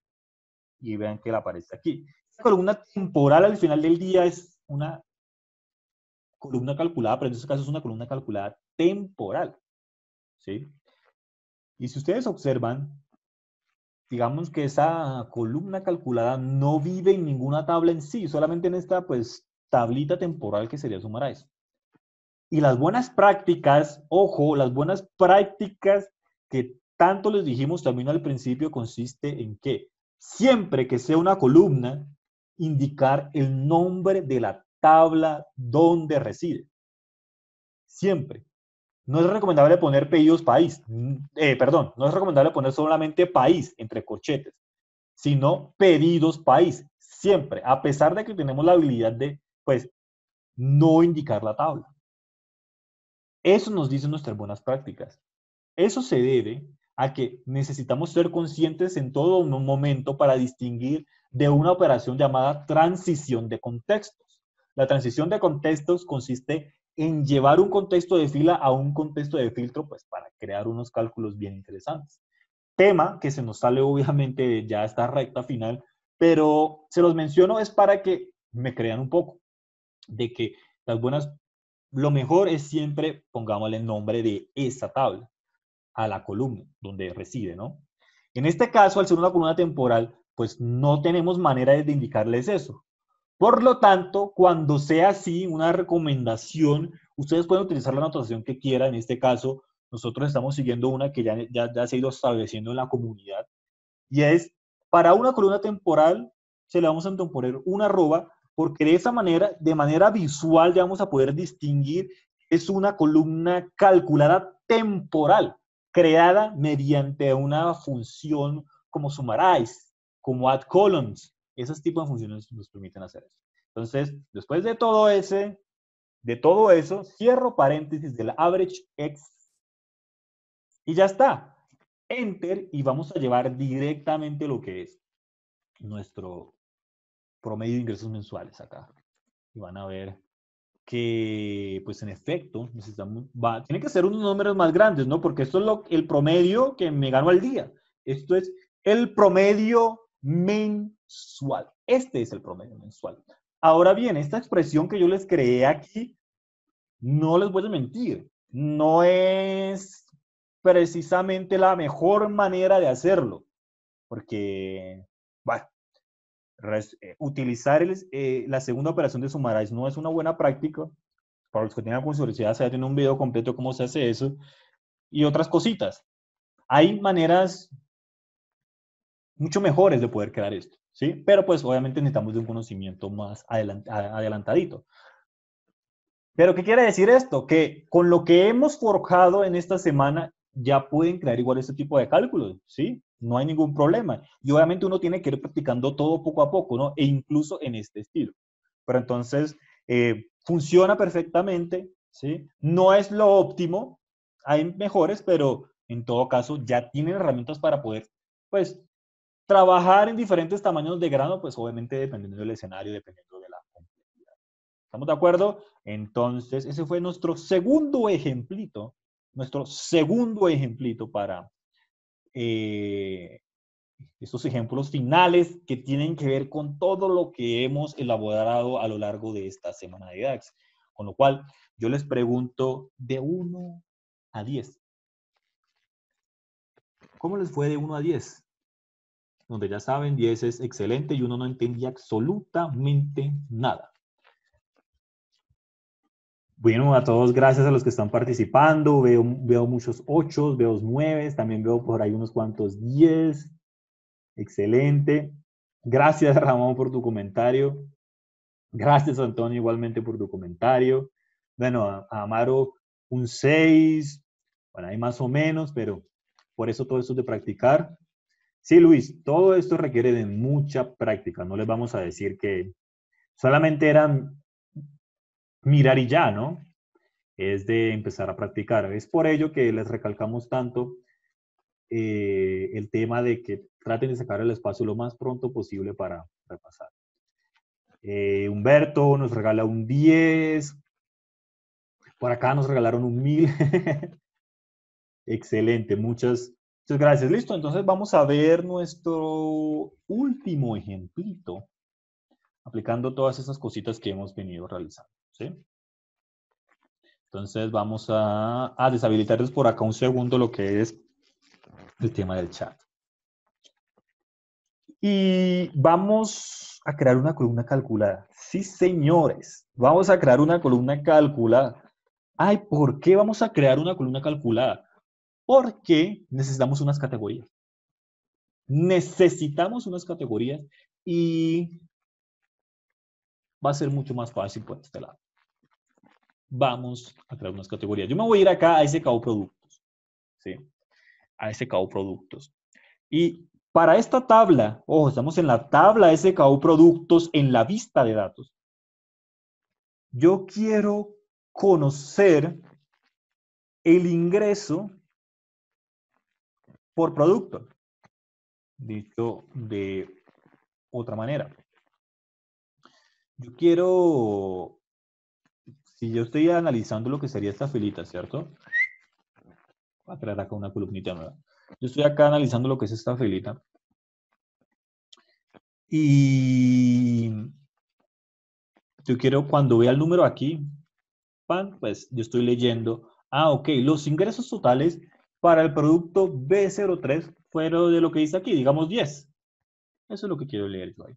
Y vean que la aparece aquí. Esta columna temporal al final del día es una columna calculada, pero en este caso es una columna calculada temporal, ¿sí? Y si ustedes observan, digamos que esa columna calculada no vive en ninguna tabla en sí, solamente en esta pues tablita temporal que sería Summarize. Y las buenas prácticas, ojo, las buenas prácticas que tanto les dijimos también al principio consiste en que siempre que sea una columna, indicar el nombre de la tabla donde reside. Siempre. No es recomendable poner pedidos país, perdón, no es recomendable poner solamente país entre corchetes, sino pedidos país, siempre, a pesar de que tenemos la habilidad de, pues, no indicar la tabla. Eso nos dicen nuestras buenas prácticas. Eso se debe a que necesitamos ser conscientes en todo momento para distinguir de una operación llamada transición de contextos. La transición de contextos consiste en llevar un contexto de fila a un contexto de filtro, pues para crear unos cálculos bien interesantes. Tema que se nos sale obviamente ya esta recta final, pero se los menciono es para que me crean un poco de que las buenas, lo mejor es siempre pongámosle el nombre de esa tabla a la columna donde reside, ¿no? En este caso, al ser una columna temporal, pues no tenemos manera de indicarles eso. Por lo tanto, cuando sea así, una recomendación, ustedes pueden utilizar la notación que quieran. En este caso, nosotros estamos siguiendo una que ya se ha ido estableciendo en la comunidad. Y es, para una columna temporal, se le vamos a poner una arroba, porque de esa manera, de manera visual, ya vamos a poder distinguir, es una columna calculada temporal, creada mediante una función como summarize, como add columns. Esos tipos de funciones nos permiten hacer eso. Entonces, después de todo eso, cierro paréntesis del average X Y ya está. Enter y vamos a llevar directamente lo que es nuestro promedio de ingresos mensuales acá. Y van a ver que, pues en efecto, necesitamos, tiene que ser unos números más grandes, ¿no? Porque esto es el promedio que me gano al día. Esto es el promedio mensual. Este es el promedio mensual. Ahora bien, esta expresión que yo les creé aquí, no les voy a mentir, no es precisamente la mejor manera de hacerlo, porque, bueno, utilizar la segunda operación de summarize no es una buena práctica. Para los que tengan curiosidad, se tiene un video completo de cómo se hace eso y otras cositas. Hay maneras mucho mejores de poder crear esto, ¿sí? Pero pues obviamente necesitamos de un conocimiento más adelantadito. Pero ¿qué quiere decir esto? Que con lo que hemos forjado en esta semana ya pueden crear igual este tipo de cálculos, ¿sí? No hay ningún problema. Y obviamente uno tiene que ir practicando todo poco a poco, ¿no? E incluso en este estilo. Pero entonces, funciona perfectamente, ¿sí? No es lo óptimo, hay mejores, pero en todo caso ya tienen herramientas para poder, pues, trabajar en diferentes tamaños de grano, pues obviamente dependiendo del escenario, dependiendo de la complejidad. ¿Estamos de acuerdo? Entonces, ese fue nuestro segundo ejemplito para estos ejemplos finales que tienen que ver con todo lo que hemos elaborado a lo largo de esta semana de DAX. Con lo cual, yo les pregunto de 1 a 10. ¿Cómo les fue de 1 a 10? Donde ya saben, 10 es excelente y uno no entendía absolutamente nada. Bueno, a todos gracias a los que están participando. Veo muchos 8, veo 9, también veo por ahí unos cuantos 10. Excelente. Gracias, Ramón, por tu comentario. Gracias, Antonio, igualmente por tu comentario. Bueno, a Amaro, un 6. Bueno, hay más o menos, pero por eso todo esto es de practicar. Sí, Luis, todo esto requiere de mucha práctica. No les vamos a decir que solamente era mirar y ya, ¿no? Es de empezar a practicar. Es por ello que les recalcamos tanto el tema de que traten de sacar el espacio lo más pronto posible para repasar. Humberto nos regala un 10. Por acá nos regalaron un 1000. Excelente, muchas gracias. Listo, entonces vamos a ver nuestro último ejemplito, aplicando todas esas cositas que hemos venido realizando, ¿sí? Entonces vamos a deshabilitarles por acá un segundo lo que es el tema del chat. Y vamos a crear una columna calculada. Sí, señores, vamos a crear una columna calculada. Ay, ¿por qué vamos a crear una columna calculada? Porque necesitamos unas categorías. Necesitamos unas categorías y va a ser mucho más fácil por este lado. Vamos a crear unas categorías. Yo me voy a ir acá a SKU Productos. ¿Sí? A SKU Productos. Y para esta tabla, ojo, estamos en la tabla SKU Productos en la vista de datos. Yo quiero conocer el ingreso por producto. Dicho de otra manera. Yo quiero, si yo estoy analizando lo que sería esta filita, ¿cierto? Voy a crear acá una columnita nueva. Yo estoy acá analizando lo que es esta filita. Y yo quiero, cuando vea el número aquí, pues yo estoy leyendo, ok, los ingresos totales para el producto B03 fueron de lo que dice aquí, digamos 10. Eso es lo que quiero leer yo ahí.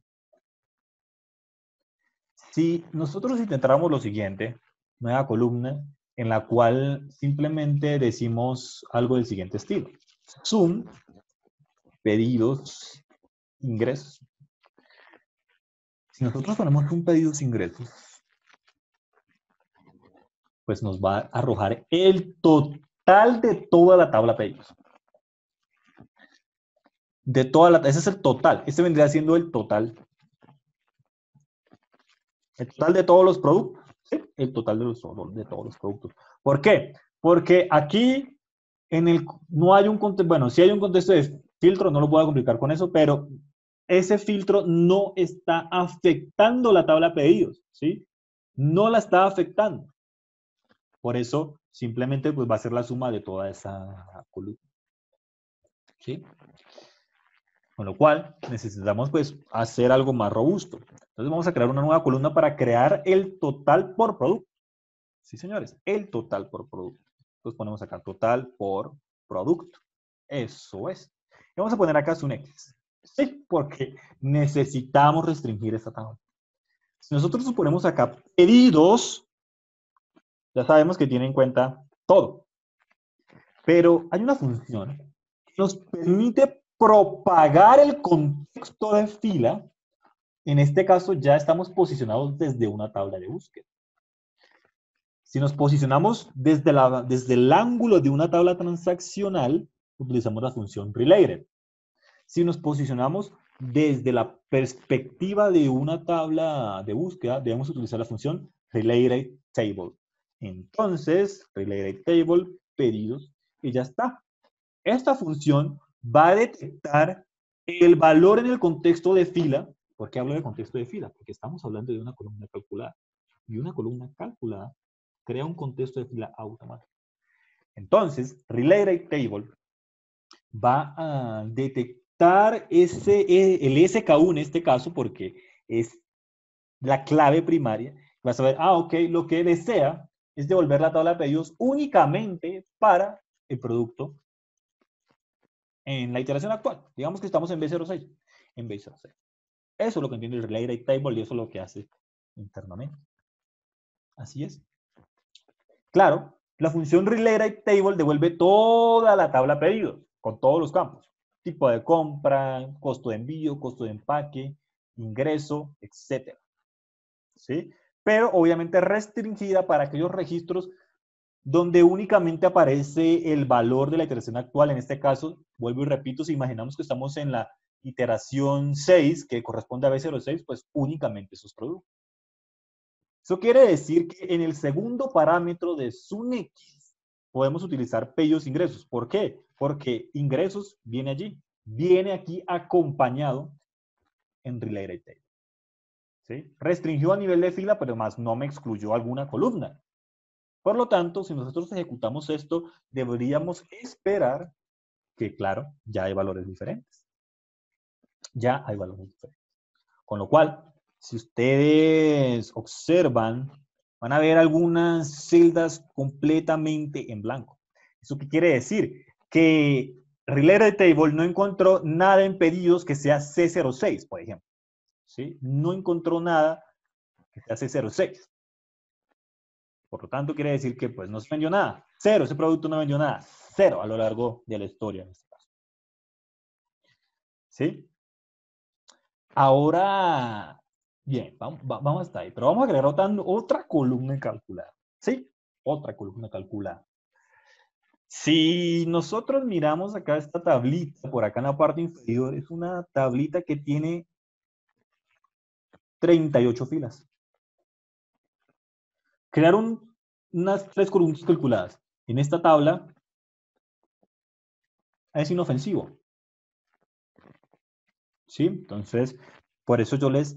Si nosotros intentáramos lo siguiente, nueva columna, en la cual simplemente decimos algo del siguiente estilo. Sum, pedidos, ingresos. Si nosotros ponemos un pedidos ingresos, pues nos va a arrojar el total de toda la tabla pedidos. Ese es el total. Este vendría siendo el total. El total de todos los productos. ¿Sí? El total de todos los productos. ¿Por qué? Porque aquí no hay un contexto, bueno, sí hay un contexto de filtro, no lo voy a complicar con eso, pero ese filtro no está afectando la tabla de pedidos, ¿sí? No la está afectando. Por eso, simplemente pues, va a ser la suma de toda esa columna, ¿sí? Con lo cual, necesitamos pues hacer algo más robusto. Entonces vamos a crear una nueva columna para crear el total por producto. Sí, señores, el total por producto. Entonces ponemos acá total por producto. Eso es. Y vamos a poner acá un X. Sí, porque necesitamos restringir esta tabla. Si nosotros ponemos acá pedidos, ya sabemos que tiene en cuenta todo. Pero hay una función que nos permite propagar el contexto de fila. En este caso ya estamos posicionados desde una tabla de búsqueda. Si nos posicionamos desde el ángulo de una tabla transaccional, utilizamos la función related. Si nos posicionamos desde la perspectiva de una tabla de búsqueda, debemos utilizar la función related table. Entonces, related table, pedidos, y ya está. Esta función va a detectar el valor en el contexto de fila. ¿Por qué hablo de contexto de fila? Porque estamos hablando de una columna calculada. Y una columna calculada crea un contexto de fila automático. Entonces, Related Table va a detectar el SKU en este caso, porque es la clave primaria. Va a saber, ok, lo que desea es devolver la tabla de pedidos únicamente para el producto en la iteración actual. Digamos que estamos en B06. En B06. Eso es lo que entiende el Related Table y eso es lo que hace internamente. Así es. Claro, la función Related Table devuelve toda la tabla pedidos, con todos los campos. Tipo de compra, costo de envío, costo de empaque, ingreso, etc. ¿Sí? Pero obviamente restringida para aquellos registros donde únicamente aparece el valor de la iteración actual. En este caso, vuelvo y repito, si imaginamos que estamos en la iteración 6, que corresponde a B06, pues únicamente esos productos. Eso quiere decir que en el segundo parámetro de SUNX podemos utilizar pedidos ingresos. ¿Por qué? Porque ingresos viene allí. Viene aquí acompañado en Related Table. ¿Sí? Restringió a nivel de fila, pero más no me excluyó alguna columna. Por lo tanto, si nosotros ejecutamos esto, deberíamos esperar que, claro, ya hay valores diferentes. Ya hay valores diferentes. Con lo cual, si ustedes observan, van a ver algunas celdas completamente en blanco. ¿Eso qué quiere decir? Que Related Table no encontró nada en pedidos que sea C06, por ejemplo. ¿Sí? No encontró nada que sea C06. Por lo tanto, quiere decir que pues, no se vendió nada. Cero, ese producto no vendió nada. Cero a lo largo de la historia en este caso. ¿Sí? Ahora, bien, vamos hasta ahí. Pero vamos a agregar otra columna calculada. ¿Sí? Otra columna calculada. Si nosotros miramos acá esta tablita, por acá en la parte inferior, es una tablita que tiene 38 filas. Crear unas 3 columnas calculadas en esta tabla es inofensivo. ¿Sí? Entonces, por eso yo les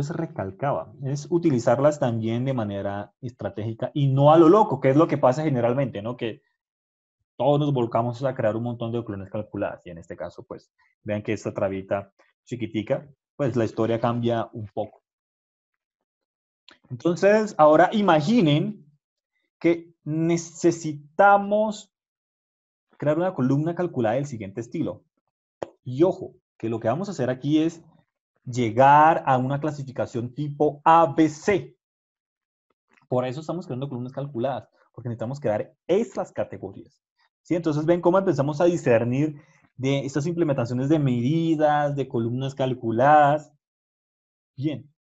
recalcaba, es utilizarlas también de manera estratégica y no a lo loco, que es lo que pasa generalmente, ¿no? Que todos nos volcamos a crear un montón de columnas calculadas y en este caso, pues, vean que esta trabita chiquitica, pues la historia cambia un poco. Entonces, ahora imaginen que necesitamos crear una columna calculada del siguiente estilo. Y ojo, que lo que vamos a hacer aquí es llegar a una clasificación tipo ABC. Por eso estamos creando columnas calculadas, porque necesitamos crear estas categorías. ¿Sí? Entonces ven cómo empezamos a discernir de estas implementaciones de medidas, de columnas calculadas. Bien,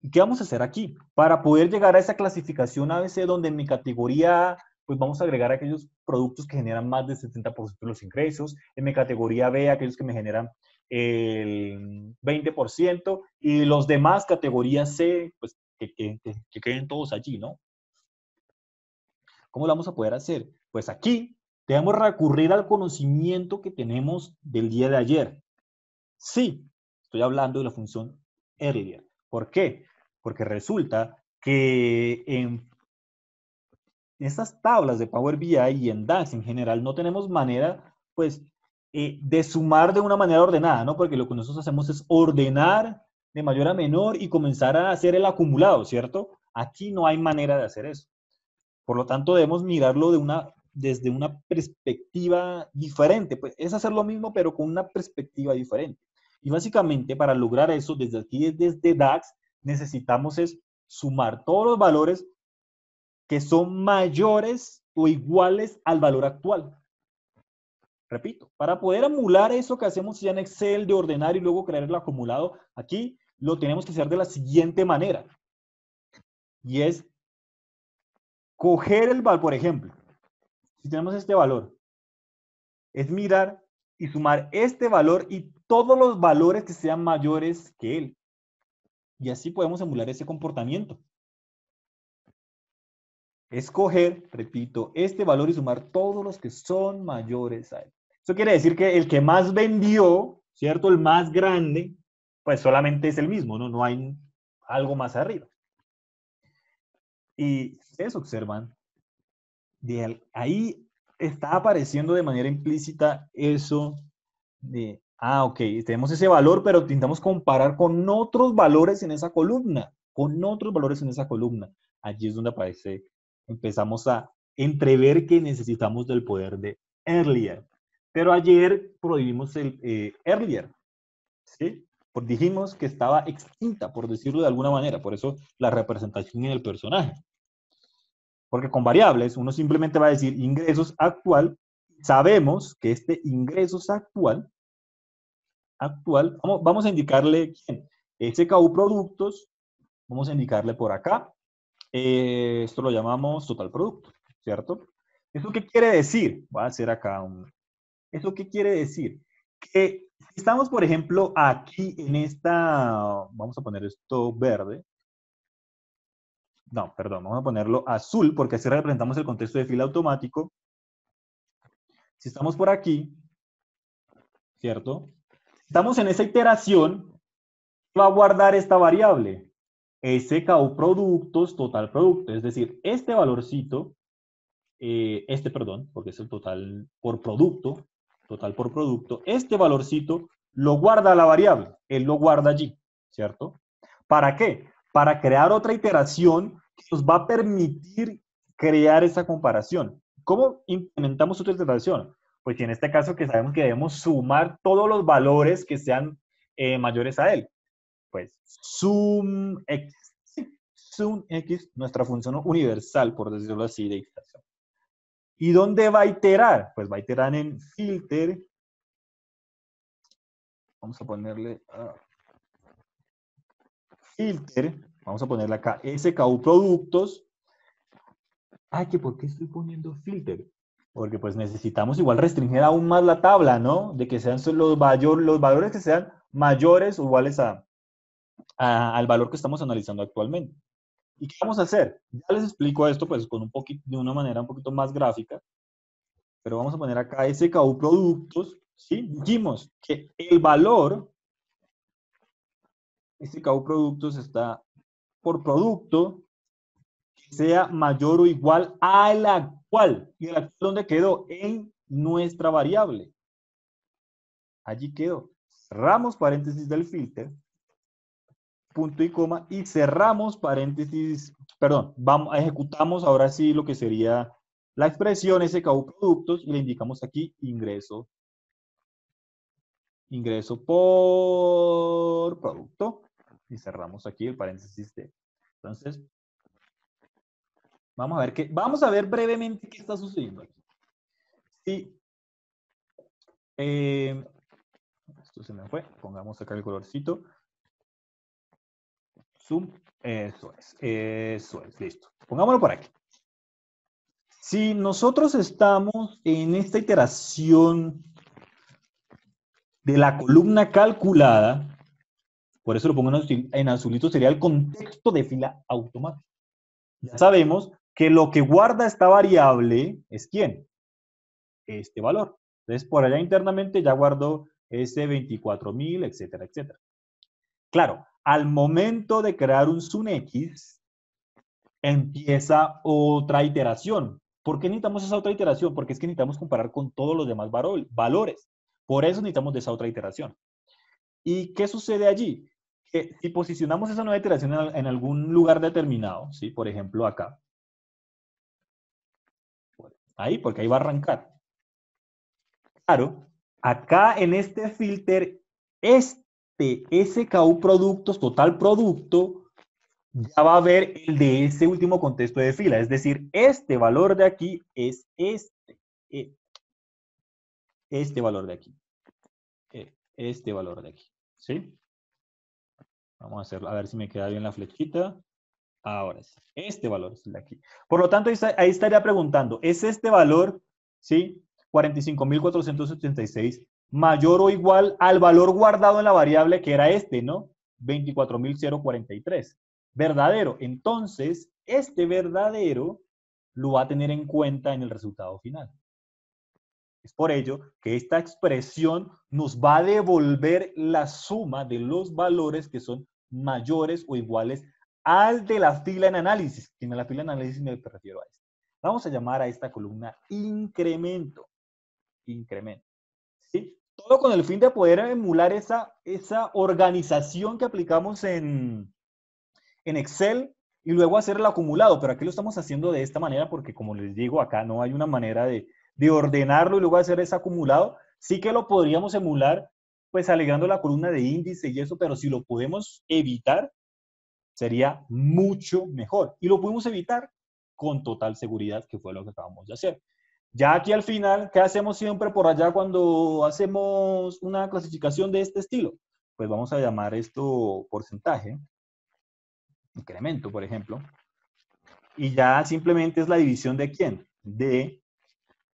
¿y qué vamos a hacer aquí? Para poder llegar a esa clasificación ABC donde en mi categoría A, pues vamos a agregar aquellos productos que generan más del 70% de los ingresos, en mi categoría B, aquellos que me generan el 20%, y los demás, categoría C, pues que queden todos allí, ¿no? ¿Cómo lo vamos a poder hacer? Pues aquí Debemos recurrir al conocimiento que tenemos del día de ayer. Sí, estoy hablando de la función earlier. ¿Por qué? Porque resulta que en estas tablas de Power BI y en DAX en general no tenemos manera, pues, de sumar de una manera ordenada, ¿no? Porque lo que nosotros hacemos es ordenar de mayor a menor y comenzar a hacer el acumulado, ¿cierto? Aquí no hay manera de hacer eso. Por lo tanto, debemos mirarlo desde una perspectiva diferente. Pues es hacer lo mismo, pero con una perspectiva diferente. Y básicamente, para lograr eso, desde aquí, desde DAX, necesitamos es sumar todos los valores que son mayores o iguales al valor actual. Repito, para poder emular eso que hacemos ya en Excel de ordenar y luego crear el acumulado, aquí lo tenemos que hacer de la siguiente manera. Y es coger el valor, por ejemplo, si tenemos este valor, es mirar y sumar este valor y todos los valores que sean mayores que él. Y así podemos emular ese comportamiento. Escoger, repito, este valor y sumar todos los que son mayores a él. Eso quiere decir que el que más vendió, ¿cierto? El más grande, pues solamente es el mismo, ¿no? No hay algo más arriba. Y si ustedes observan, ahí está apareciendo de manera implícita eso de, ok, tenemos ese valor, pero intentamos comparar con otros valores en esa columna, con otros valores en esa columna. Allí es donde aparece, empezamos a entrever que necesitamos del poder de earlier. Pero ayer prohibimos el earlier, ¿sí? Dijimos que estaba extinta, por decirlo de alguna manera, por eso la representación en el personaje. Porque con variables uno simplemente va a decir ingresos actual, sabemos que este ingresos actual, vamos a indicarle quién, SKU productos, vamos a indicarle por acá, esto lo llamamos total producto, ¿cierto? ¿Eso qué quiere decir? Voy a hacer acá ¿eso qué quiere decir? Que si estamos, por ejemplo, aquí en esta, vamos a poner esto verde, no, perdón, vamos a ponerlo azul, porque así representamos el contexto de fila automático. Si estamos por aquí, ¿cierto? Estamos en esa iteración, va a guardar esta variable, SKU productos, total producto, es decir, este valorcito, perdón, porque es el total por producto, este valorcito lo guarda la variable, él lo guarda allí, ¿cierto? ¿Para qué? Para crear otra iteración que nos va a permitir crear esa comparación. ¿Cómo implementamos otra iteración? Pues en este caso que sabemos que debemos sumar todos los valores que sean mayores a él. Pues sum x, nuestra función universal, por decirlo así, de iteración. ¿Y dónde va a iterar? Pues va a iterar en filter. Vamos a ponerle filter. Vamos a ponerle acá SKU productos. Ay, que ¿por qué estoy poniendo filter? Porque pues necesitamos igual restringir aún más la tabla, ¿no? De que sean los valores que sean mayores o iguales al valor que estamos analizando actualmente. ¿Y qué vamos a hacer? Ya les explico esto pues con de una manera un poquito más gráfica. Pero vamos a poner acá SKU productos, ¿sí? Dijimos que el valor, SKU productos está por producto que sea mayor o igual al actual. ¿Y el actual dónde quedó? En nuestra variable. Allí quedó. Cerramos paréntesis del filter, punto y coma, y cerramos paréntesis, perdón, ejecutamos ahora sí lo que sería la expresión SKU productos y le indicamos aquí ingreso por producto y cerramos aquí el paréntesis de. Entonces, vamos a ver brevemente qué está sucediendo aquí. Sí, esto se me fue, pongamos acá el colorcito. Zoom, eso es, listo. Pongámoslo por aquí. Si nosotros estamos en esta iteración de la columna calculada, por eso lo pongo en azulito, sería el contexto de fila automática. Ya sabemos que lo que guarda esta variable es ¿quién? este valor. Entonces, por allá internamente ya guardo ese 24.000, etcétera, etcétera. Claro, al momento de crear un SunX, empieza otra iteración. ¿Por qué necesitamos esa otra iteración? Porque es que necesitamos comparar con todos los demás valores. Por eso necesitamos de esa otra iteración. ¿Y qué sucede allí? Que si posicionamos esa nueva iteración en algún lugar determinado, ¿sí? Por ejemplo, acá. Ahí, porque ahí va a arrancar. Claro, acá en este filter, este SKU productos, total producto, ya va a ver el de ese último contexto de fila. Es decir, este valor de aquí es este valor de aquí. Este valor de aquí. ¿Sí? Vamos a hacerlo, a ver si me queda bien la flechita. Ahora sí, este valor es el de aquí. Por lo tanto, ahí estaría preguntando, ¿es este valor, sí, 45.486, mayor o igual al valor guardado en la variable que era este, ¿no? 24.043. Verdadero. Entonces, este verdadero lo va a tener en cuenta en el resultado final. Es por ello que esta expresión nos va a devolver la suma de los valores que son mayores o iguales al de la fila en análisis. En la fila en análisis me refiero a esto. Vamos a llamar a esta columna incremento. Incremento. ¿Sí? Todo con el fin de poder emular esa organización que aplicamos en Excel y luego hacer el acumulado. Pero aquí lo estamos haciendo de esta manera porque, como les digo, acá no hay una manera de ordenarlo y luego hacer ese acumulado. Sí que lo podríamos emular, pues alegrando la columna de índice y eso, pero si lo podemos evitar, sería mucho mejor. Y lo podemos evitar con total seguridad, que fue lo que acabamos de hacer. Ya aquí al final, ¿qué hacemos siempre por allá cuando hacemos una clasificación de este estilo? Pues vamos a llamar esto porcentaje, incremento, por ejemplo. Y ya simplemente es la división de quién? De,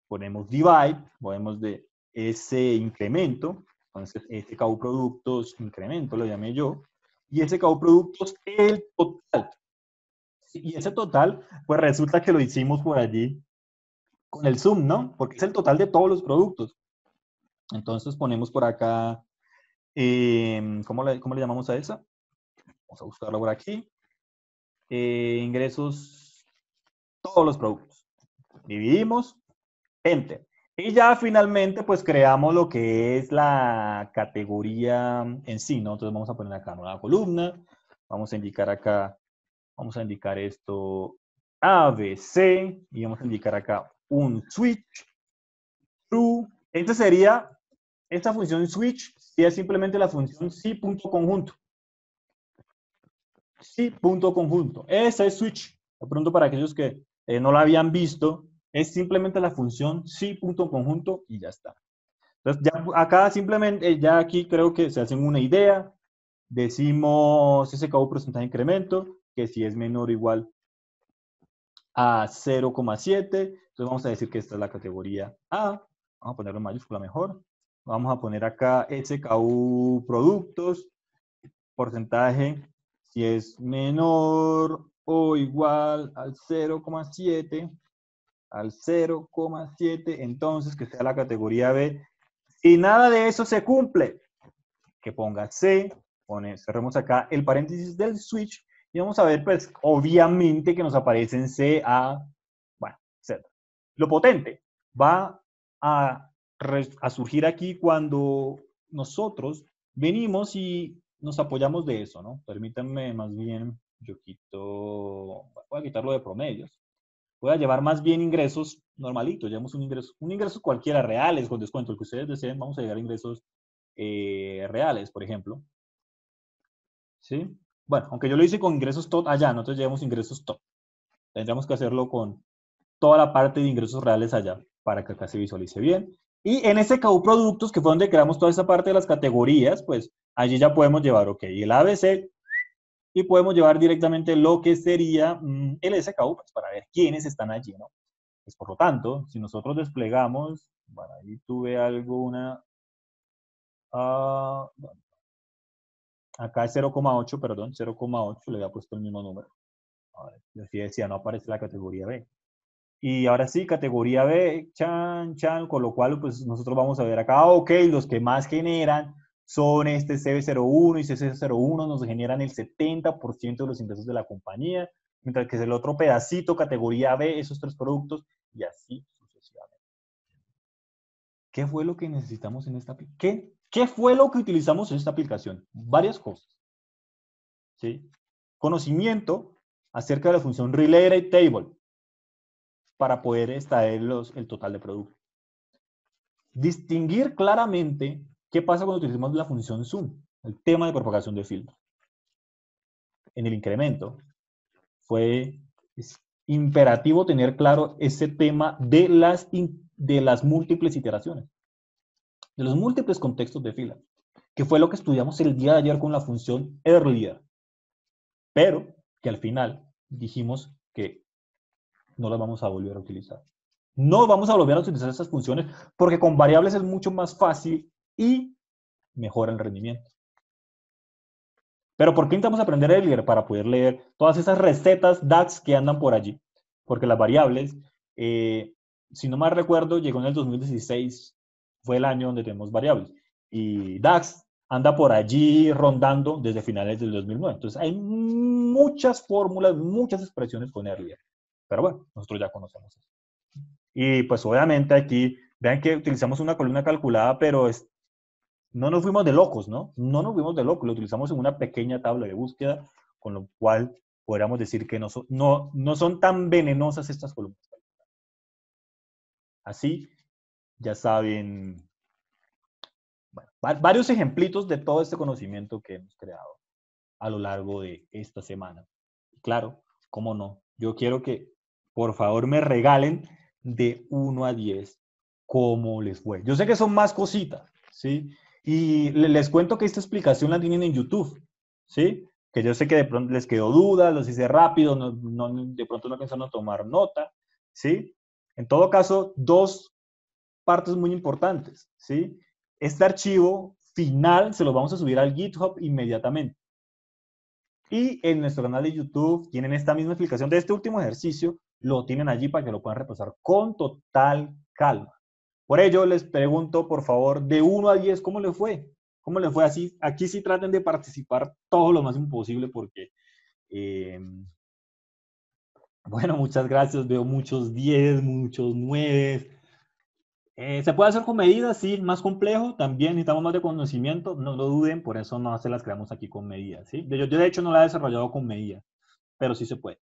ponemos divide, ponemos de ese incremento, entonces SKU productos incremento, lo llamé yo, y SKU productos el total. Y ese total, pues resulta que lo hicimos por allí con el sum, ¿no? Porque es el total de todos los productos. Entonces ponemos por acá, ¿cómo le llamamos a esa? Vamos a buscarlo por aquí. Ingresos, todos los productos. Dividimos, Enter. Y ya finalmente, pues creamos lo que es la categoría en sí, ¿no? Entonces vamos a poner acá nueva columna. Vamos a indicar acá, vamos a indicar esto ABC. Y vamos a indicar acá un switch true. Esta función switch, sería simplemente la función sí.conjunto. Sí.conjunto. Esa es switch. De pronto para aquellos que no la habían visto, es simplemente la función sí.conjunto y ya está. Entonces, ya acá simplemente, ya aquí creo que se hacen una idea. Decimos SKU porcentaje de incremento, que si es menor o igual a 0,7. Entonces vamos a decir que esta es la categoría A. Vamos a ponerlo en mayúscula mejor. Vamos a poner acá SKU productos, porcentaje, si es menor o igual al 0,7, entonces que sea la categoría B. Si nada de eso se cumple, que ponga C, cerremos acá el paréntesis del switch y vamos a ver, pues, obviamente que nos aparecen C, A, bueno, etc. Lo potente va a surgir aquí cuando nosotros venimos y nos apoyamos de eso, ¿no? Permítanme más bien, yo voy a quitarlo de promedios. Voy a llevar más bien ingresos normalitos, llevamos un ingreso cualquiera reales con descuento, el que ustedes deseen, vamos a llegar a ingresos reales, por ejemplo. ¿Sí? Bueno, aunque yo lo hice con ingresos top allá, nosotros llevamos ingresos top. Tendríamos que hacerlo con toda la parte de ingresos reales allá para que acá se visualice bien. Y en SKU productos, que fue donde creamos toda esa parte de las categorías, pues allí ya podemos llevar, ok, el ABC y podemos llevar directamente lo que sería el SKU, pues para ver quiénes están allí, ¿no? Pues por lo tanto, si nosotros desplegamos, bueno, ahí tuve alguna, bueno, acá es 0,8, perdón, 0,8, le había puesto el mismo número. A ver, yo sí decía, no aparece la categoría B. Y ahora sí, categoría B, chan, chan, con lo cual pues nosotros vamos a ver acá, ok, los que más generan son este CB01 y CC01, nos generan el 70% de los ingresos de la compañía, mientras que el otro pedacito, categoría B, esos tres productos, y así sucesivamente. ¿Qué fue lo que necesitamos en esta aplicación? ¿Qué fue lo que utilizamos en esta aplicación? Varias cosas. ¿Sí? Conocimiento acerca de la función Related Table para poder extraer el total de productos. Distinguir claramente qué pasa cuando utilizamos la función zoom, el tema de propagación de filtro. En el incremento es imperativo tener claro ese tema de las múltiples iteraciones, de los múltiples contextos de fila, que fue lo que estudiamos el día de ayer con la función earlier, pero que al final dijimos que no las vamos a volver a utilizar. No vamos a volver a utilizar esas funciones porque con variables es mucho más fácil y mejora el rendimiento. Pero ¿por qué intentamos aprender Earlier? Para poder leer todas esas recetas DAX que andan por allí. Porque las variables, si no mal recuerdo, llegó en el 2016, fue el año donde tenemos variables. Y DAX anda por allí rondando desde finales del 2009. Entonces hay muchas fórmulas, muchas expresiones con Earlier. Pero bueno, nosotros ya conocemos eso. Y pues obviamente aquí, vean que utilizamos una columna calculada, pero no nos fuimos de locos, ¿no? No nos fuimos de locos, lo utilizamos en una pequeña tabla de búsqueda, con lo cual podríamos decir que no son tan venenosas estas columnas. Así, ya saben, bueno, varios ejemplitos de todo este conocimiento que hemos creado a lo largo de esta semana. Claro, cómo no, yo quiero que por favor me regalen de 1 a 10 cómo les fue. Yo sé que son más cositas, ¿sí? Y les cuento que esta explicación la tienen en YouTube, ¿sí? Que yo sé que de pronto les quedó duda, los hice rápido, de pronto no pensaron tomar nota, ¿sí? En todo caso, dos partes muy importantes, ¿sí? Este archivo final se lo vamos a subir al GitHub inmediatamente. Y en nuestro canal de YouTube tienen esta misma explicación de este último ejercicio, lo tienen allí para que lo puedan repasar con total calma. Por ello, les pregunto, por favor, de 1 a 10, ¿cómo les fue? ¿Cómo les fue así? Aquí sí traten de participar todo lo más imposible porque, bueno, muchas gracias. Veo muchos 10, muchos 9. ¿Se puede hacer con medidas? Sí, más complejo. También necesitamos más de conocimiento. No lo duden, por eso no se las creamos aquí con medidas. ¿Sí? Yo, de hecho, no la he desarrollado con medidas, pero sí se puede.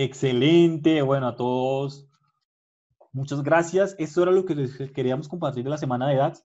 Excelente. Bueno, a todos, muchas gracias. Esto era lo que les queríamos compartir de la semana de DAX.